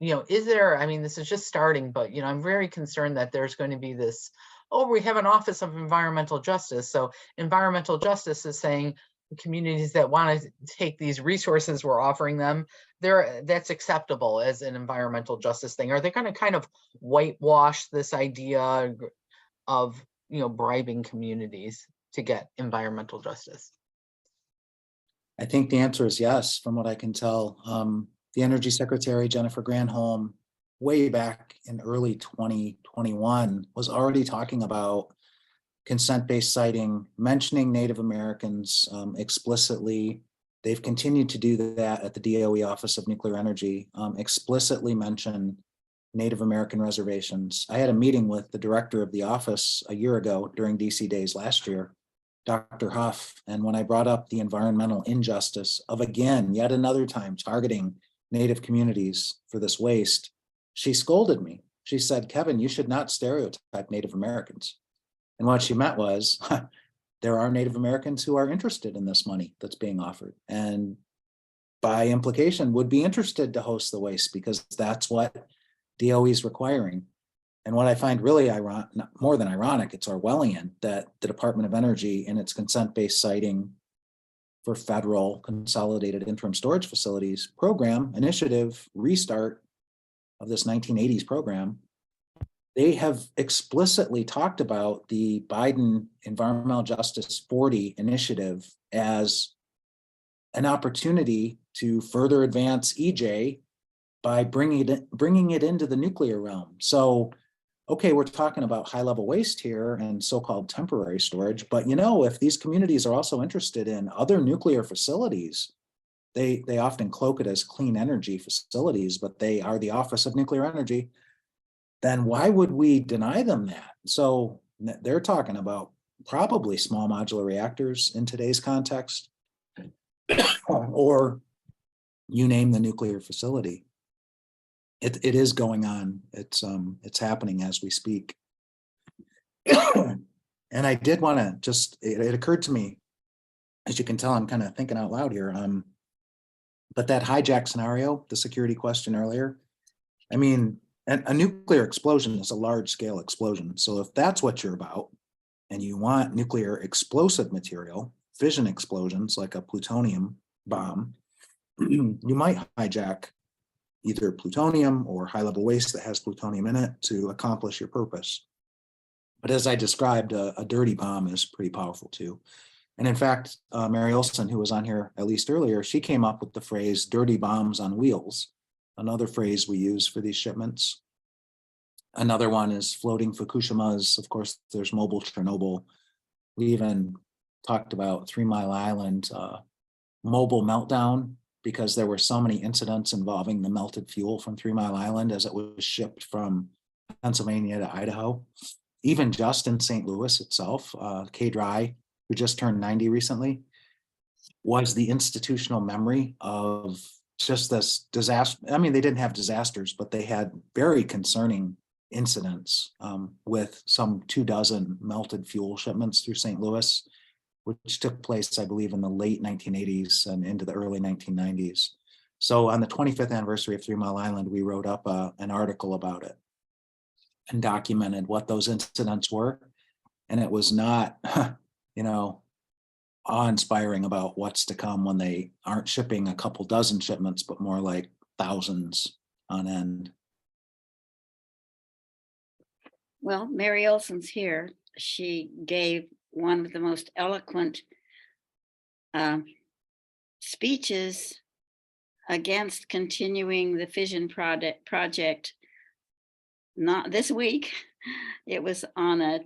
is there, this is just starting, but, I'm very concerned that there's going to be this, we have an Office of Environmental Justice. So environmental justice is saying the communities that want to take these resources we're offering them, that's acceptable as an environmental justice thing. Are they going to kind of whitewash this idea of, bribing communities to get environmental justice? I think the answer is yes, from what I can tell. The Energy Secretary, Jennifer Granholm, way back in early 2021, was already talking about consent-based siting, mentioning Native Americans explicitly. They've continued to do that at the DOE Office of Nuclear Energy, explicitly mention Native American reservations. I had a meeting with the director of the office a year ago during DC Days last year, Dr. Huff, and when I brought up the environmental injustice of, again, yet another time targeting Native communities for this waste, she scolded me. She said, Kevin, you should not stereotype Native Americans. And what she meant was, there are Native Americans who are interested in this money that's being offered, and by implication would be interested to host the waste because that's what DOE is requiring. And what I find really ironic, more than ironic, it's Orwellian, that the Department of Energy in its consent-based siting for federal Consolidated Interim Storage Facilities program, initiative, restart of this 1980s program, they have explicitly talked about the Biden Environmental Justice 40 initiative as an opportunity to further advance EJ by bringing it into the nuclear realm. So, okay, we're talking about high level waste here and so-called temporary storage, but if these communities are also interested in other nuclear facilities, they often cloak it as clean energy facilities, but they are the Office of Nuclear Energy, then why would we deny them that? So they're talking about probably small modular reactors in today's context, or you name the nuclear facility. It is going on. It's happening as we speak. And I did want to just, it occurred to me, as you can tell, I'm kind of thinking out loud here. But that hijack scenario, the security question earlier, I mean, a nuclear explosion is a large scale explosion. So if that's what you're about, and you want nuclear explosive material, fission explosions like a plutonium bomb, you might hijack either plutonium or high level waste that has plutonium in it to accomplish your purpose. But as I described, a dirty bomb is pretty powerful too. And in fact, Mary Olson, who was on here at least earlier, she came up with the phrase dirty bombs on wheels, another phrase we use for these shipments. Another one is floating Fukushimas. Of course, there's mobile Chernobyl. We even talked about 3 Mile Island mobile meltdown, because there were so many incidents involving the melted fuel from 3 Mile Island as it was shipped from Pennsylvania to Idaho. Even just in St. Louis itself, Kay Dry, who just turned 90 recently, was the institutional memory of just this disaster. I mean, they didn't have disasters, but they had very concerning incidents with some 24 melted fuel shipments through St. Louis, which took place, I believe, in the late 1980s and into the early 1990s. So on the 25th anniversary of 3 Mile Island, we wrote up an article about it and documented what those incidents were. And it was not, awe-inspiring about what's to come when they aren't shipping a couple dozen shipments, but more like thousands on end. Well, Mary Olson's here. She gave one of the most eloquent speeches against continuing the fission project. Not this week. It was on a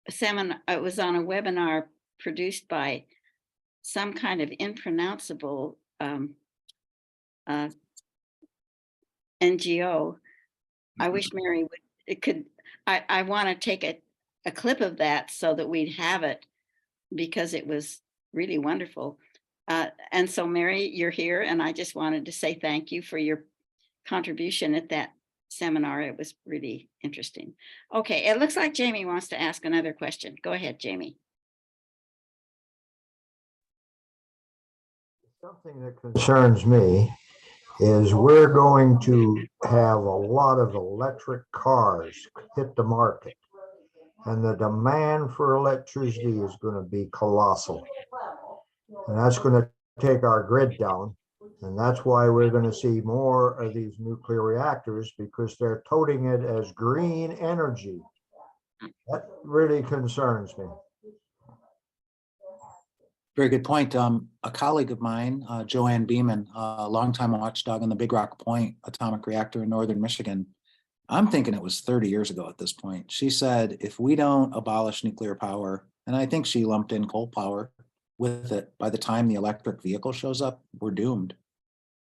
seminar. It was on a webinar produced by some kind of impronounceable NGO. I wish Mary would. I want to take a clip of that so that we'd have it, because it was really wonderful. And so, Mary, you're here, and I just wanted to say thank you for your contribution at that seminar. It was really interesting. Okay, it looks like Jamie wants to ask another question. Go ahead, Jamie. Something that concerns me is we're going to have a lot of electric cars hit the market, and the demand for electricity is going to be colossal. And that's going to take our grid down. And that's why we're going to see more of these nuclear reactors, because they're touting it as green energy. That really concerns me. Very good point. A colleague of mine, Joanne Beeman, a longtime watchdog on the Big Rock Point atomic reactor in northern Michigan. I'm thinking it was 30 years ago at this point. She said, if we don't abolish nuclear power, and I think she lumped in coal power with it, by the time the electric vehicle shows up, we're doomed.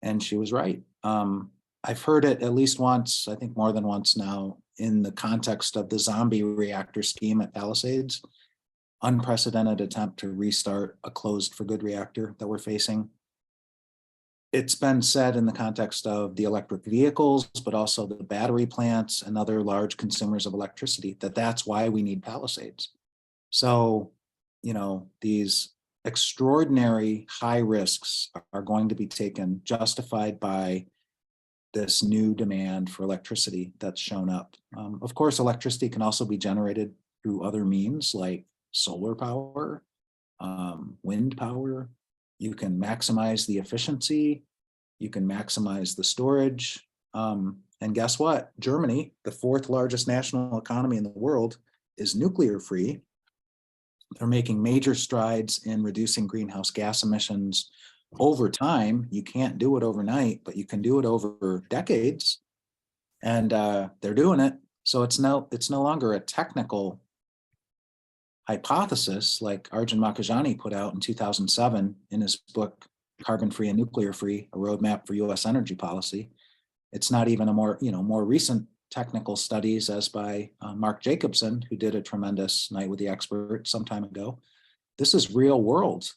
And she was right. I've heard it at least once, I think more than once now, in the context of the zombie reactor scheme at Palisades. Unprecedented attempt to restart a closed for good reactor that we're facing. It's been said in the context of the electric vehicles, but also the battery plants and other large consumers of electricity, that that's why we need Palisades. So, these extraordinary high risks are going to be taken, justified by this new demand for electricity that's shown up. Of course, electricity can also be generated through other means like solar power, wind power. You can maximize the efficiency, you can maximize the storage, and And guess what? Germany, the 4th largest national economy in the world, is nuclear free. They're making major strides in reducing greenhouse gas emissions over time. You can't do it overnight, but you can do it over decades. And they're doing it. So it's no longer a technical hypothesis like Arjun Makhijani put out in 2007 in his book, Carbon Free and Nuclear Free, a roadmap for US energy policy. It's not even a more recent technical studies as by Mark Jacobson, who did a tremendous Night with the Expert some time ago. This is real world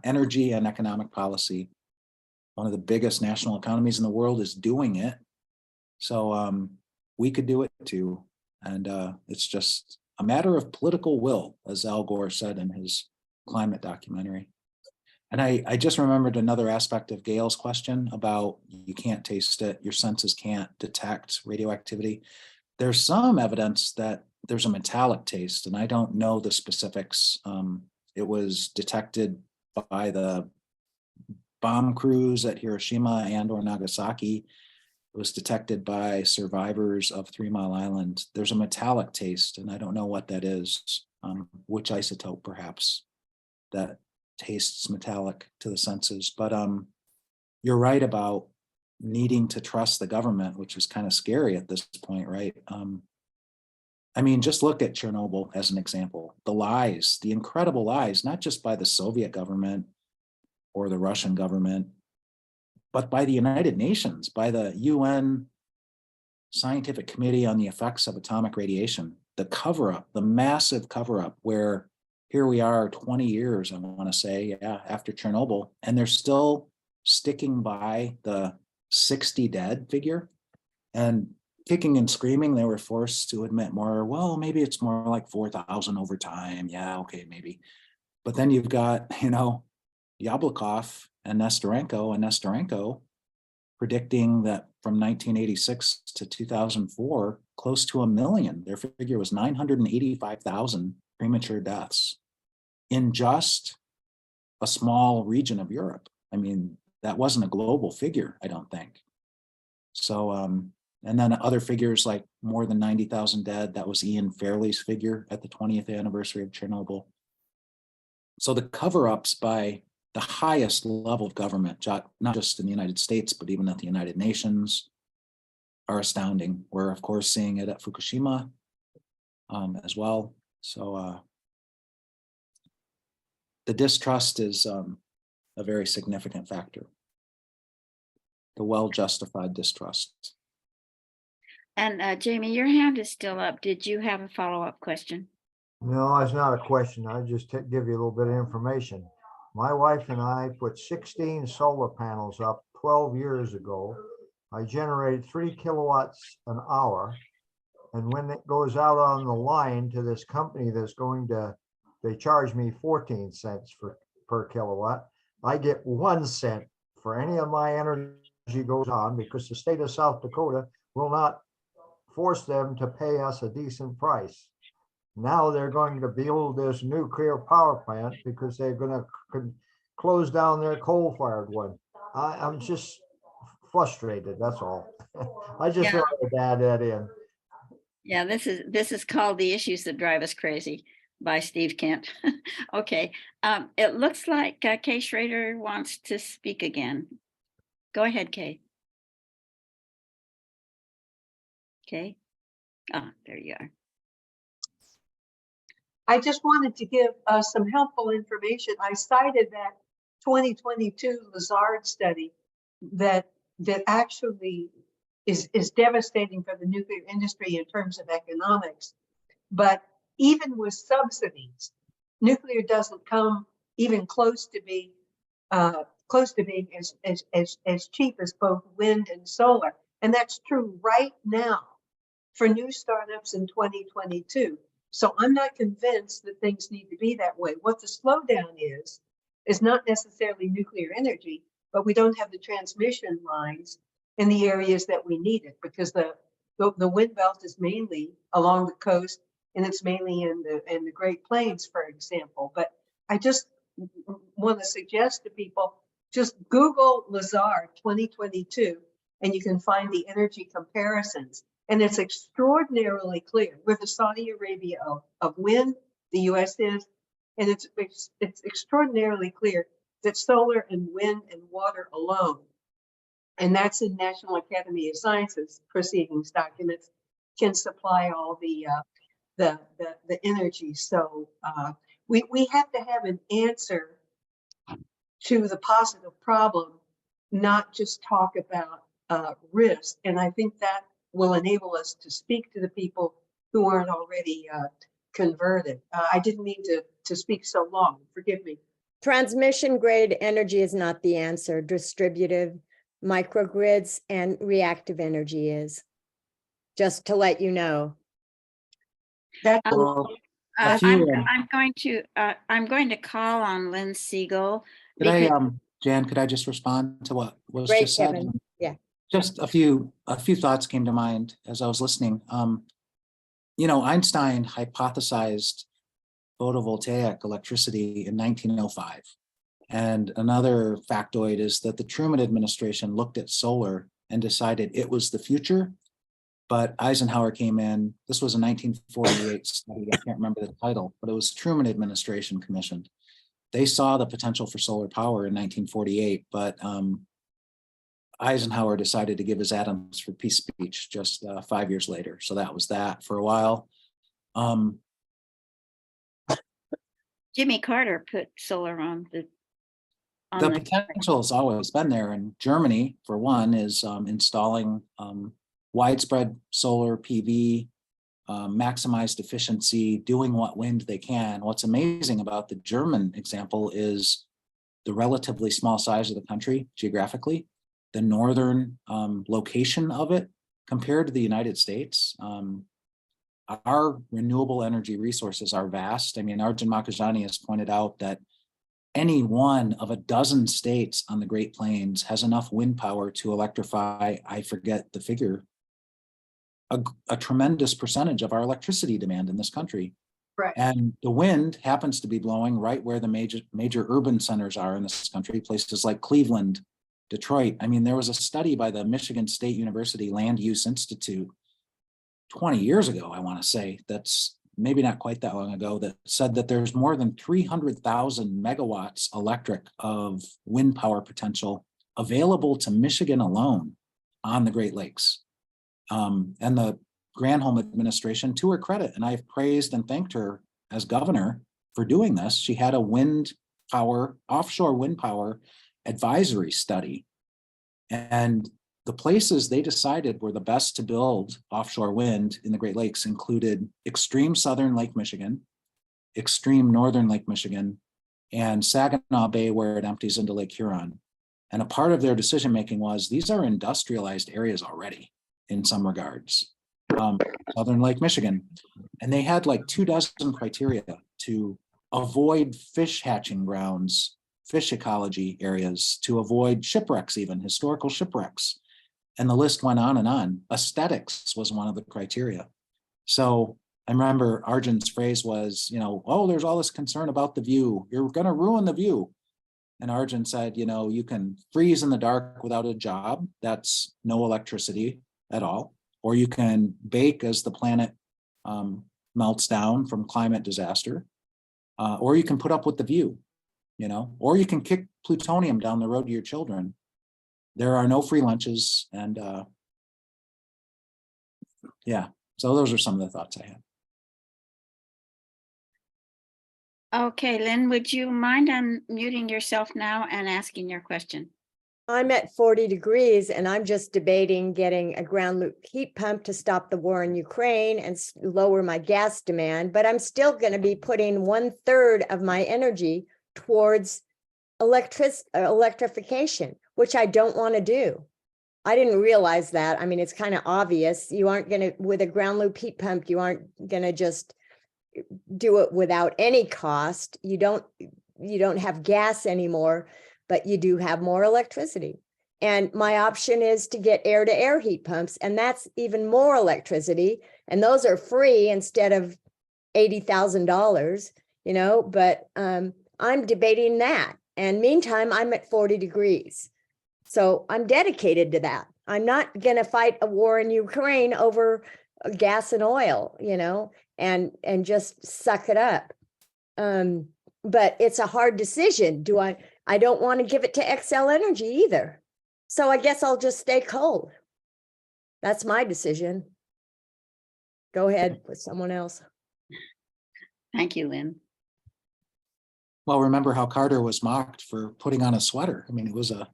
energy and economic policy. One of the biggest national economies in the world is doing it. So we could do it too. And it's just a matter of political will, as Al Gore said in his climate documentary. And I just remembered another aspect of Gail's question about you can't taste it, your senses can't detect radioactivity. There's some evidence that there's a metallic taste, and I don't know the specifics. It was detected by the bomb crews at Hiroshima and or Nagasaki. It was detected by survivors of 3 Mile Island. There's a metallic taste, and I don't know what that is, which isotope perhaps that tastes metallic to the senses. But you're right about needing to trust the government, which is kind of scary at this point, right? I mean, just look at Chernobyl as an example. The lies, the incredible lies, not just by the Soviet government or the Russian government, but by the United Nations, by the UN Scientific Committee on the Effects of Atomic Radiation, the cover-up, the massive cover-up where here we are 20 years, I want to say, after Chernobyl, and they're still sticking by the 60 dead figure and kicking and screaming. They were forced to admit more, well, maybe it's more like 4,000 over time. Yeah, okay, maybe. But then you've got, Yablokov and Nestorenko predicting that from 1986 to 2004, close to 1 million. Their figure was 985,000 premature deaths in just a small region of Europe. I mean, that wasn't a global figure, I don't think. So, and then other figures like more than 90,000 dead, that was Ian Fairley's figure at the 20th anniversary of Chernobyl. So the cover-ups by the highest level of government, not just in the United States, but even at the United Nations, are astounding. We're of course seeing it at Fukushima as well. So the distrust is a very significant factor. The well-justified distrust. And Jamie, your hand is still up. Did you have a follow-up question? No, it's not a question. I just give you a little bit of information. My wife and I put 16 solar panels up 12 years ago. I generated 3 kilowatts an hour. And when it goes out on the line to this company that's they charge me 14 cents per kilowatt. I get 1 cent for any of my energy goes on because the state of South Dakota will not force them to pay us a decent price. Now they're going to build this nuclear power plant because they're going to close down their coal-fired one. I'm just frustrated. That's all. I just wanted to add that in. Yeah, this is called The Issues That Drive Us Crazy by Steve Kent. Okay, it looks like Kay Schrader wants to speak again. Go ahead, Kay. Kay? Ah, there you are. I just wanted to give some helpful information. I cited that 2022 Lazard study that actually is devastating for the nuclear industry in terms of economics. But even with subsidies, nuclear doesn't come even close to being as cheap as both wind and solar. And that's true right now for new startups in 2022. So I'm not convinced that things need to be that way. What the slowdown is not necessarily nuclear energy, but we don't have the transmission lines in the areas that we need it, because the wind belt is mainly along the coast, and it's mainly in the Great Plains, for example. But I just want to suggest to people, just Google Lazard 2022 and you can find the energy comparisons. And it's extraordinarily clear. We're the Saudi Arabia of wind, the US is, and it's extraordinarily clear that solar and wind and water alone, and that's in National Academy of Sciences proceedings documents, can supply all the energy. So we have to have an answer to the positive problem, not just talk about risk. And I think that will enable us to speak to the people who aren't already converted. I didn't mean to speak so long. Forgive me. Transmission grade energy is not the answer. Distributive microgrids and reactive energy is. Just to let you know. That's Well, a few, I'm going to call on Lynn Siegel. could I, because- Jan, could I just respond to what was Great, just said? Kevin. Yeah. Just a few thoughts came to mind as I was listening. You know, Einstein hypothesized photovoltaic electricity in 1905. And another factoid is that the Truman administration looked at solar and decided it was the future. But Eisenhower came in, this was a 1948 study, I can't remember the title, but it was Truman administration commissioned. They saw the potential for solar power in 1948, but Eisenhower decided to give his Atoms for Peace speech just 5 years later. So that was that for a while. Jimmy Carter put solar on the potential has always been there, and Germany, for one, is installing widespread solar PV, maximized efficiency, doing what wind they can. What's amazing about the German example is the relatively small size of the country geographically, the northern location of it compared to the United States. Our renewable energy resources are vast. I mean, Arjun Makhijani has pointed out that any one of a dozen states on the Great Plains has enough wind power to electrify, I forget the figure, a tremendous percentage of our electricity demand in this country. right. And the wind happens to be blowing right where the major urban centers are in this country, places like Cleveland, Detroit. I mean, there was a study by the Michigan State University Land Use Institute 20 years ago, I want to say, that's maybe not quite that long ago, that said that there's more than 300,000 megawatts electric of wind power potential available to Michigan alone on the Great Lakes. And the Granholm administration, to her credit, and I've praised and thanked her as governor for doing this, she had a offshore wind power advisory study. And the places they decided were the best to build offshore wind in the Great Lakes included extreme southern Lake Michigan, extreme northern Lake Michigan, and Saginaw Bay where it empties into Lake Huron. And a part of their decision-making was these are industrialized areas already in some regards, southern Lake Michigan. And they had like 24 criteria to avoid fish hatching grounds, fish ecology areas, to avoid shipwrecks, even historical shipwrecks. And the list went on and on. Aesthetics was one of the criteria. So I remember Arjun's phrase was, you know, oh, there's all this concern about the view. You're going to ruin the view. And Arjun said, you know, you can freeze in the dark without a job. That's no electricity at all. Or you can bake as the planet melts down from climate disaster. Or you can put up with the view, you know, or you can kick plutonium down the road to your children. There are no free lunches. And yeah, so those are some of the thoughts I had. Okay, Lynn, would you mind unmuting yourself now and asking your question? I'm at 40 degrees and I'm just debating getting a ground loop heat pump to stop the war in Ukraine and lower my gas demand, but I'm still going to be putting 1/3 of my energy towards electrification, which I don't want to do. I didn't realize that. I mean, it's kind of obvious. You aren't going to, with a ground loop heat pump, you aren't going to just do it without any cost. You don't have gas anymore, but you do have more electricity. And my option is to get air-to-air heat pumps, and that's even more electricity. And those are free instead of $80,000, you know, but I'm debating that. And meantime, I'm at 40 degrees. So I'm dedicated to that. I'm not gonna fight a war in Ukraine over gas and oil, and just suck it up. But it's a hard decision. I don't want to give it to Xcel Energy either. So I guess I'll just stay cold. That's my decision. Go ahead with someone else. Thank you, Lynn. Well, remember how Carter was mocked for putting on a sweater. I mean, it was a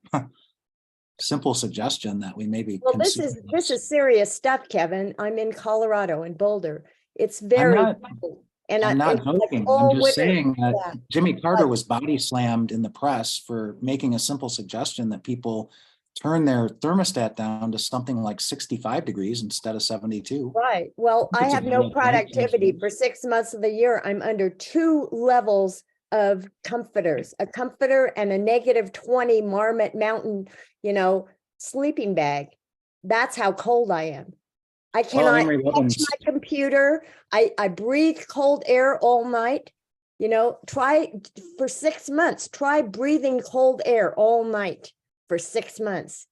simple suggestion that we maybe. Well, this is serious stuff, Kevin. I'm in Colorado in Boulder. It's very cold. And I'm not it's like joking. all I'm just winter. saying that Yeah. Jimmy Carter was body slammed in the press for making a simple suggestion that people turn their thermostat down to something like 65 degrees instead of 72. Right. Well, I It's a have no real bad productivity thing. for 6 months of the year. I'm under 2 levels of comforters, a comforter and a -20 Marmot Mountain, sleeping bag. That's how cold I am. I cannot Amory touch Lovins- my computer. I breathe cold air all night. Try for 6 months, try breathing cold air all night for 6 months.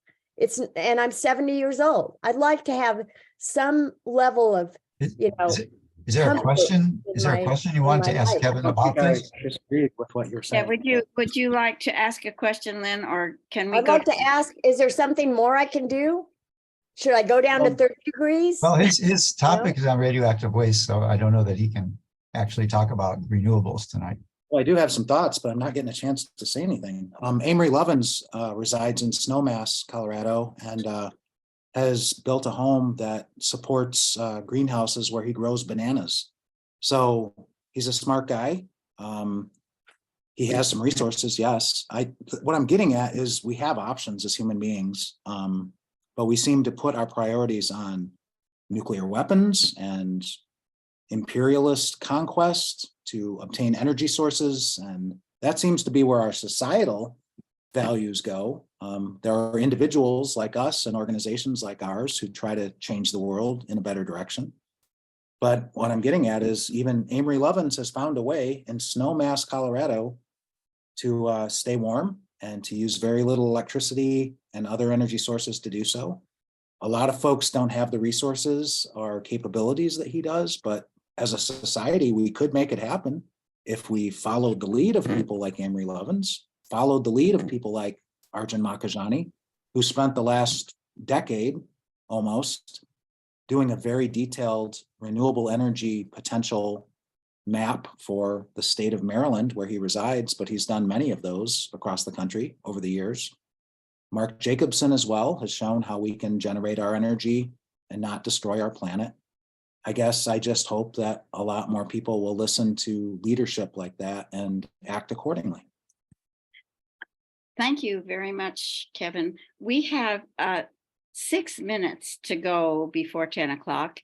And I'm 70 years old. I'd like to have some level of, Is there a comfort question? in Is there a my- question you in want my to ask life. Kevin I about this? disagreed with what you're Yeah, saying. would you like to ask a question, Lynn, or can we I'd go? like to ask, is there something more I can do? Should I go down to 30 degrees? Well, his topic is on radioactive waste, so I don't know that he can actually talk about renewables tonight. Well, I do have some thoughts, but I'm not getting a chance to say anything. Amory Lovins resides in Snowmass, Colorado, and has built a home that supports greenhouses where he grows bananas. So he's a smart guy. He has some resources, yes. What I'm getting at is we have options as human beings, but we seem to put our priorities on nuclear weapons and imperialist conquest to obtain energy sources. And that seems to be where our societal values go. There are individuals like us and organizations like ours who try to change the world in a better direction. But what I'm getting at is even Amory Lovins has found a way in Snowmass, Colorado to stay warm and to use very little electricity and other energy sources to do so. A lot of folks don't have the resources or capabilities that he does, but as a society, we could make it happen if we followed the lead of people like Amory Lovins, followed the lead of people like Arjun Makhijani, who spent the last decade almost doing a very detailed renewable energy potential map for the state of Maryland where he resides, but he's done many of those across the country over the years. Mark Jacobson as well has shown how we can generate our energy and not destroy our planet. I guess I just hope that a lot more people will listen to leadership like that and act accordingly. Thank you very much, Kevin. We have 6 minutes to go before 10 o'clock.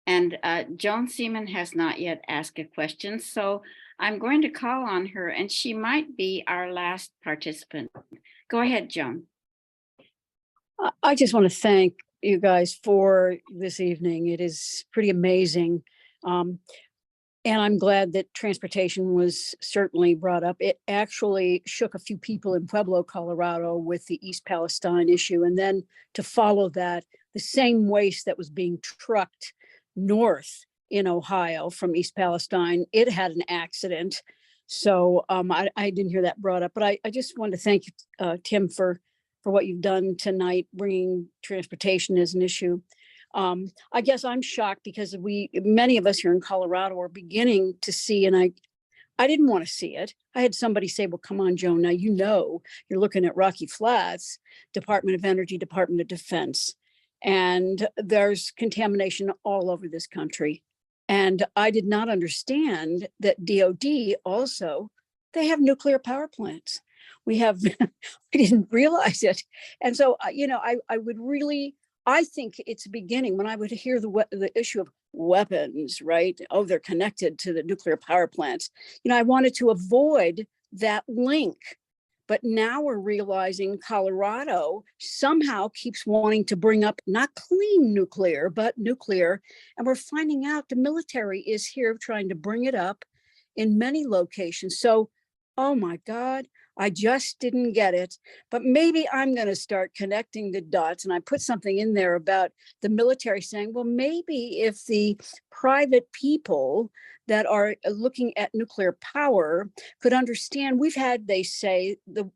And Joan Seaman has not yet asked a question. So I'm going to call on her and she might be our last participant. Go ahead, Joan. I just want to thank you guys for this evening. It is pretty amazing. And I'm glad that transportation was certainly brought up. It actually shook a few people in Pueblo, Colorado with the East Palestine issue. And then to follow that, the same waste that was being trucked north in Ohio from East Palestine, it had an accident. So I didn't hear that brought up, but I just wanted to thank you, Tim, for what you've done tonight, bringing transportation as an issue. I guess I'm shocked because many of us here in Colorado are beginning to see, and I didn't want to see it. I had somebody say, well, come on, Joan, now you're looking at Rocky Flats, Department of Energy, Department of Defense, and there's contamination all over this country. And I did not understand that DOD also, they have nuclear power plants. I didn't realize it. And so, I think it's beginning when I would hear the issue of weapons, right? Oh, they're connected to the nuclear power plants. I wanted to avoid that link, but now we're realizing Colorado somehow keeps wanting to bring up not clean nuclear, but nuclear. And we're finding out the military is here trying to bring it up in many locations. So oh my God, I just didn't get it. But maybe I'm going to start connecting the dots. And I put something in there about the military saying, well, maybe if the private people that are looking at nuclear power could understand, we've had, they say, the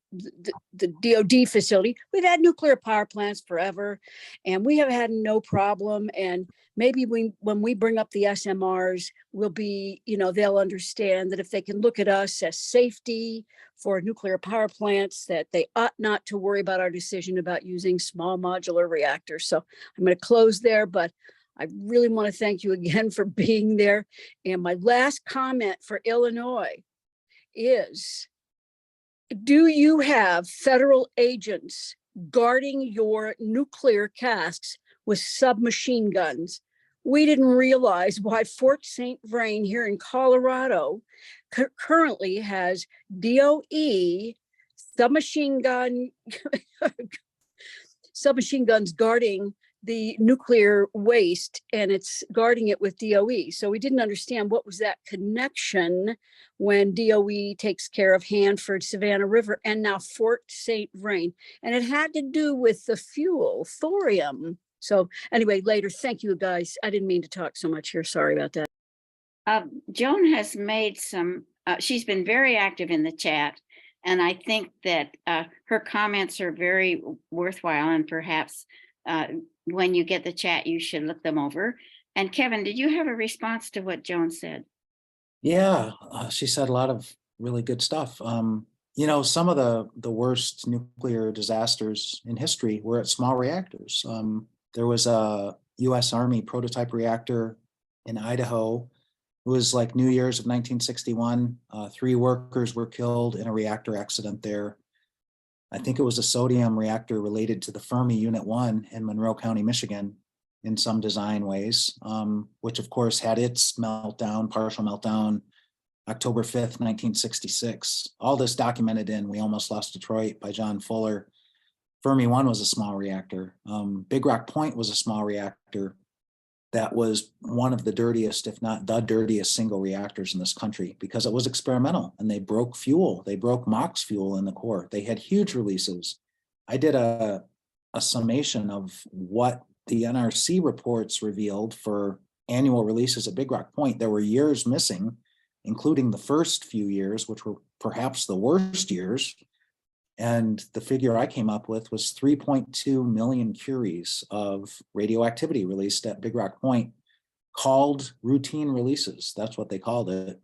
DOD facility, we've had nuclear power plants forever, and we have had no problem. And maybe when we bring up the SMRs, we'll be, they'll understand that if they can look at us as safety for nuclear power plants, that they ought not to worry about our decision about using small modular reactors. So I'm going to close there, but I really want to thank you again for being there. And my last comment for Illinois is, do you have federal agents guarding your nuclear casks with submachine guns? We didn't realize why Fort St. Vrain here in Colorado currently has DOE submachine guns guarding the nuclear waste, and it's guarding it with DOE. So we didn't understand what was that connection when DOE takes care of Hanford, Savannah River, and now Fort St. Vrain. And it had to do with the fuel, thorium. So anyway, later, thank you guys. I didn't mean to talk so much here. Sorry about that. Joan has made some, she's been very active in the chat. And I think that her comments are very worthwhile, and perhaps when you get the chat, you should look them over. And Kevin, did you have a response to what Joan said? Yeah, she said a lot of really good stuff. Some of the worst nuclear disasters in history were at small reactors. There was a US Army prototype reactor in Idaho. It was like New Year's of 1961. 3 workers were killed in a reactor accident there. I think it was a sodium reactor related to the Fermi Unit 1 in Monroe County, Michigan, in some design ways, which of course had its partial meltdown, October 5th, 1966. All this documented in We Almost Lost Detroit by John Fuller. Fermi 1 was a small reactor. Big Rock Point was a small reactor that was one of the dirtiest, if not the dirtiest, single reactors in this country because it was experimental and they broke fuel. They broke MOX fuel in the core. They had huge releases. I did a summation of what the NRC reports revealed for annual releases at Big Rock Point. There were years missing, including the first few years, which were perhaps the worst years. And the figure I came up with was 3.2 million curies of radioactivity released at Big Rock Point, called routine releases. That's what they called it.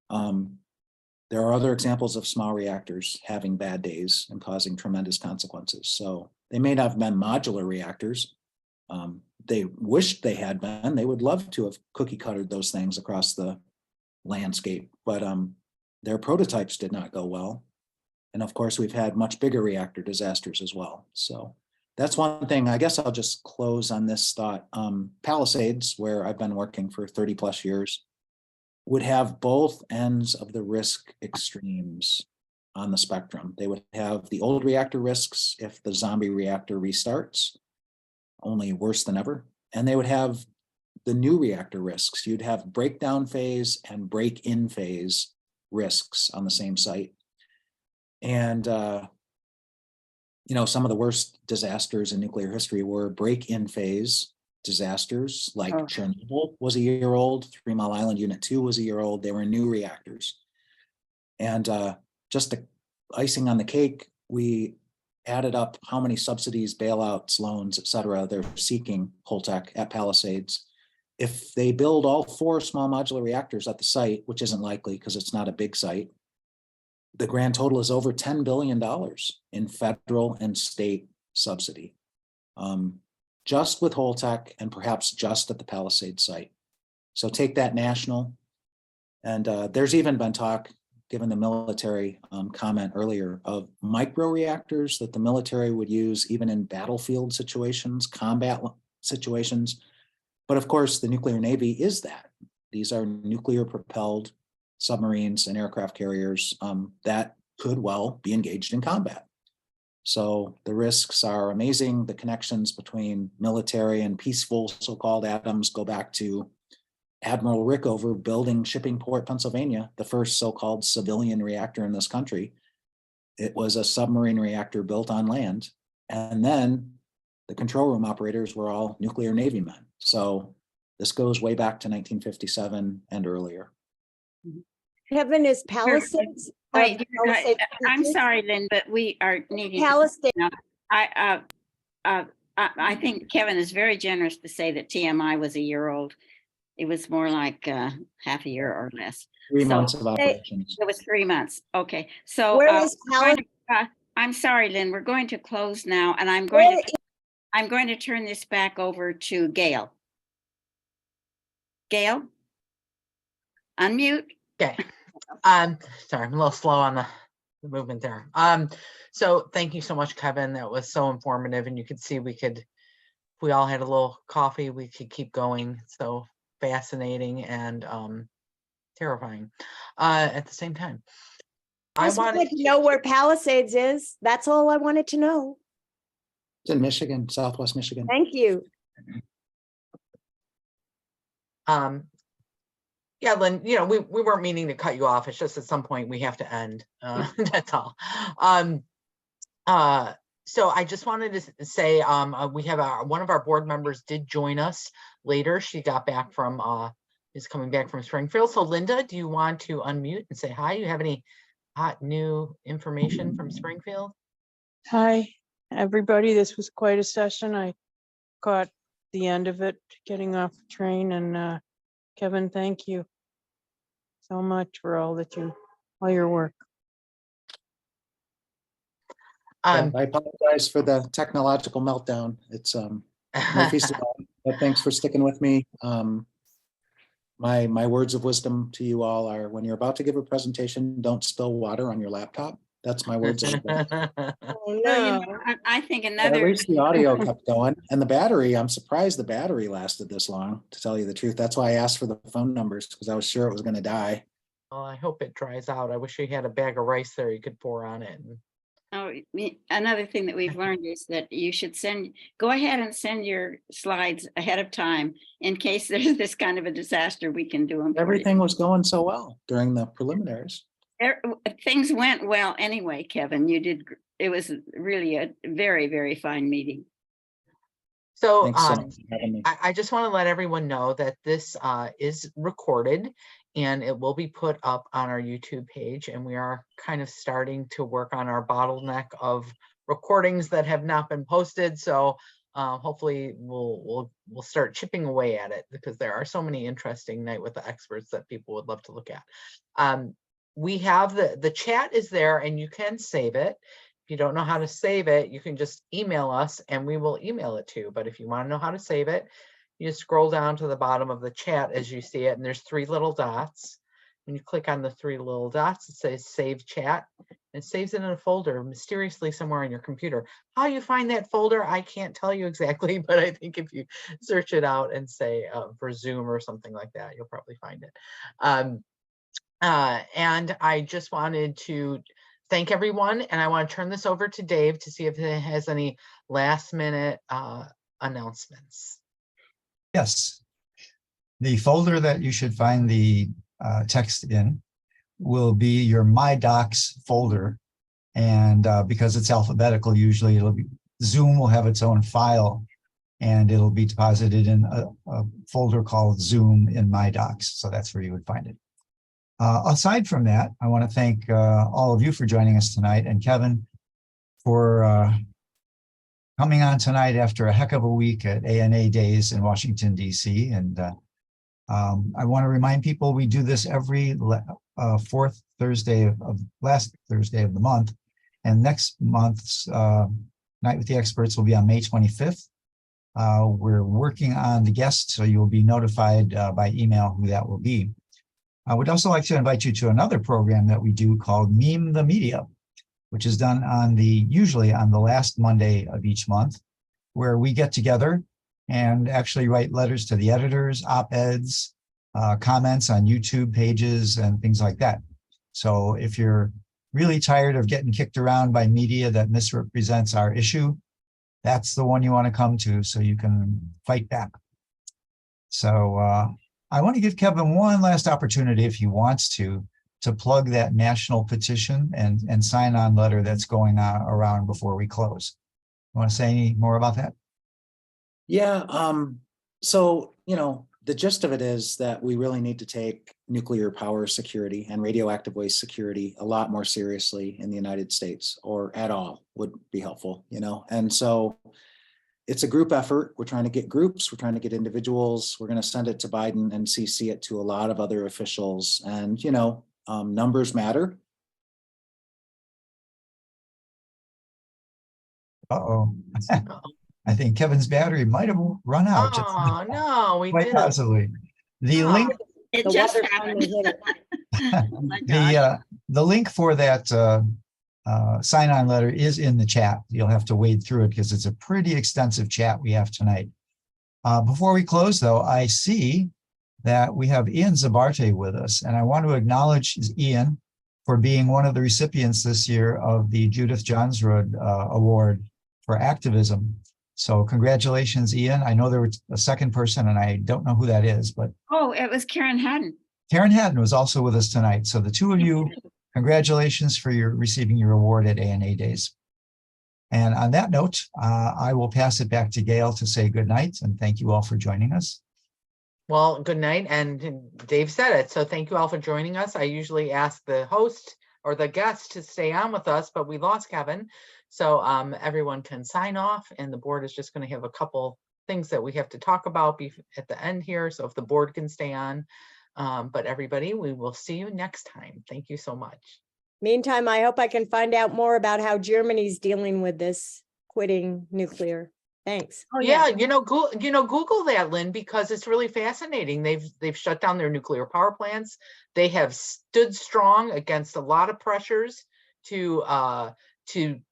There are other examples of small reactors having bad days and causing tremendous consequences. So they may not have been modular reactors. They wished they had been. They would love to have cookie cuttered those things across the landscape, but their prototypes did not go well. And of course, we've had much bigger reactor disasters as well. So that's one thing. I guess I'll just close on this thought. Palisades, where I've been working for 30 plus years, would have both ends of the risk extremes on the spectrum. They would have the old reactor risks if the zombie reactor restarts, only worse than ever. And they would have the new reactor risks. You'd have breakdown phase and break-in phase risks on the same site. And, some of the worst disasters in nuclear history were break-in phase disasters, like Chernobyl was a year old, 3 Mile Island Unit 2 was a year old. They were new reactors. And just the icing on the cake, we added up how many subsidies, bailouts, loans, et cetera, they're seeking Holtec at Palisades. If they build all 4 small modular reactors at the site, which isn't likely because it's not a big site, the grand total is over $10 billion in federal and state subsidy, just with Holtec and perhaps just at the Palisades site. So take that national. And there's even been talk, given the military comment earlier, of micro reactors that the military would use even in battlefield situations, combat situations. But of course, the nuclear Navy is that. These are nuclear propelled submarines and aircraft carriers that could well be engaged in combat. So the risks are amazing. The connections between military and peaceful so-called atoms go back to Admiral Rickover building Shippingport, Pennsylvania, the first so-called civilian reactor in this country. It was a submarine reactor built on land. And then the control room operators were all nuclear Navy men. So this goes way back to 1957 and earlier. Kevin, is Palisades? Wait, Palisades I'm teachers? sorry, Lynn, but we are needing. to- Palisades, No, I think Kevin is very generous to say that TMI was a year old. It was more like half a year or less. 3 So- months of operations. It was 3 months. Okay, so where is we're going Palisades? I'm sorry, Lynn, we're going to close now, and I'm going Where to turn this back over to Gail. Gail? Unmute. Okay. Sorry, I'm a little slow on the movement there. So thank you so much, Kevin. That was so informative, and you could see if we all had a little coffee, we could keep going. So fascinating and terrifying at the same time. I just wanted to know where Palisades is. That's all I wanted to know. It's in Michigan, Southwest Michigan. Thank you. Yeah, Lynn, we weren't meaning to cut you off. It's just at some point we have to end. That's all. So I just wanted to say we have one of our board members did join us later. She got back from is coming back from Springfield. So Linda, do you want to unmute and say hi? You have any hot new information from Springfield? Hi, everybody. This was quite a session. I caught the end of it getting off the train, and Kevin, thank you so much for all your work. I apologize for the technological meltdown. It's Murphy's Law, but thanks for sticking with me. My words of wisdom to you all are: when you're about to give a presentation, don't spill water on your laptop. That's my words of advice. Oh, Well, no. I think But another. at least the audio kept going, and the battery. I'm surprised the battery lasted this long. To tell you the truth, that's why I asked for the phone numbers, because I was sure it was going to die. Oh, I hope it dries out. I wish you had a bag of rice there you could pour on it. Another thing that we've learned is that you should go ahead and send your slides ahead of time in case there's this kind of a disaster. We can do them. Everything was going so well during the preliminaries. Things went well anyway, Kevin. It was really a very, very fine meeting. So Thanks so much for having me. I just want to let everyone know that this is recorded and it will be put up on our YouTube page. And we are kind of starting to work on our bottleneck of recordings that have not been posted. So hopefully we'll start chipping away at it, because there are so many interesting Night with the Experts that people would love to look at. We have the chat is there and you can save it. If you don't know how to save it, you can just email us and we will email it to you. But if you want to know how to save it, you scroll down to the bottom of the chat as you see it, and there's 3 little dots. When you click on the 3 little dots, it says Save Chat. It saves it in a folder mysteriously somewhere on your computer. How you find that folder, I can't tell you exactly, but I think if you search it out and say for Zoom or something like that, you'll probably find it. And I just wanted to thank everyone, and I want to turn this over to Dave to see if he has any last minute announcements. Yes. The folder that you should find the text in will be your My Docs folder. And because it's alphabetical, usually Zoom will have its own file, and it'll be deposited in a folder called Zoom in My Docs. So that's where you would find it. Aside from that, I want to thank all of you for joining us tonight, and Kevin for coming on tonight after a heck of a week at ANA Days in Washington, D.C. And I want to remind people we do this every fourth Thursday last Thursday of the month. And next month's Night with the Experts will be on May 25th. We're working on the guests, so you'll be notified by email who that will be. I would also like to invite you to another program that we do called Meme the Media, which is done usually on the last Monday of each month, where we get together and actually write letters to the editors, op-eds, comments on YouTube pages and things like that. So if you're really tired of getting kicked around by media that misrepresents our issue, that's the one you want to come to so you can fight back. So I want to give Kevin one last opportunity if he wants to plug that national petition and sign on letter that's going on around before we close. You want to say any more about that? Yeah, so, the gist of it is that we really need to take nuclear power security and radioactive waste security a lot more seriously in the United States, or at all would be helpful, and so it's a group effort. We're trying to get groups, we're trying to get individuals, we're going to send it to Biden and CC it to a lot of other officials, and numbers matter. Uh-oh. I think Kevin's battery might have run out. just Oh, no, we quite didn't. possibly. The Oh. link, It The just weather happened. finally hit it. Oh my gosh. the link for that sign-on letter is in the chat. You'll have to wade through it because it's a pretty extensive chat we have tonight. Before we close, though, I see that we have Ian Zabarte with us, and I want to acknowledge Ian for being one of the recipients this year of the Judith Johnsrud Award for activism. So congratulations, Ian. I know there was a second person, and I don't know who that is, but Oh, it was Karen Haddon. Karen Haddon was also with us tonight. So the two of you, congratulations for receiving your award at ANA Days. And on that note, I will pass it back to Gail to say good night, and thank you all for joining us. Well, good night. And Dave said it. So thank you all for joining us. I usually ask the host or the guest to stay on with us, but we lost Kevin. So everyone can sign off, and the board is just going to have a couple things that we have to talk about at the end here. So if the board can stay on, but everybody, we will see you next time. Thank you so much. Meantime, I hope I can find out more about how Germany's dealing with this quitting nuclear. Thanks. Oh, Yeah, Google that, Lynn, because it's really fascinating. They've shut down their nuclear power plants. They have stood strong against a lot of pressures to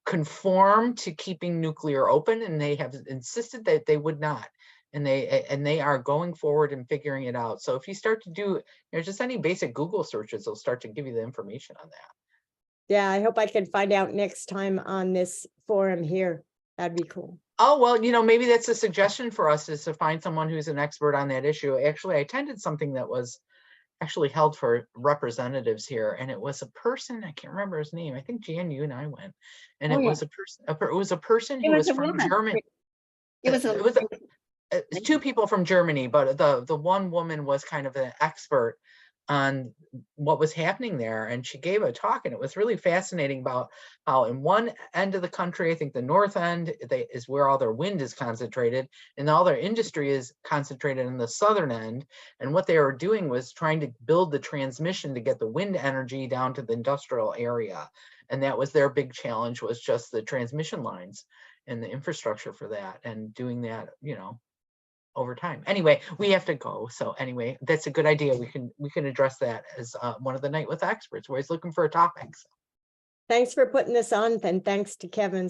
conform to keeping nuclear open, and they have insisted that they would not. And they are going forward and figuring it out. So if you start to do just any basic Google searches, they'll start to give you the information on that. Yeah, I hope I can find out next time on this forum here. That'd be cool. Oh, well, maybe that's a suggestion for us, is to find someone who's an expert on that issue. Actually, I attended something that was actually held for representatives here, and it was a person, I can't remember his name. I think Jan, you and I went, and it was a person who was from Germany. It's two people from Germany, but the one woman was kind of an expert on what was happening there, and she gave a talk, and it was really fascinating about how in one end of the country, I think the north end, is where all their wind is concentrated, and all their industry is concentrated in the southern end. And what they were doing was trying to build the transmission to get the wind energy down to the industrial area, and that was their big challenge, was just the transmission lines and the infrastructure for that, and doing that over time. Anyway, we have to go. So anyway, that's a good idea. We can address that as one of the Night with Experts. We're always looking for a topic. Thanks for putting this on, and thanks to Kevin.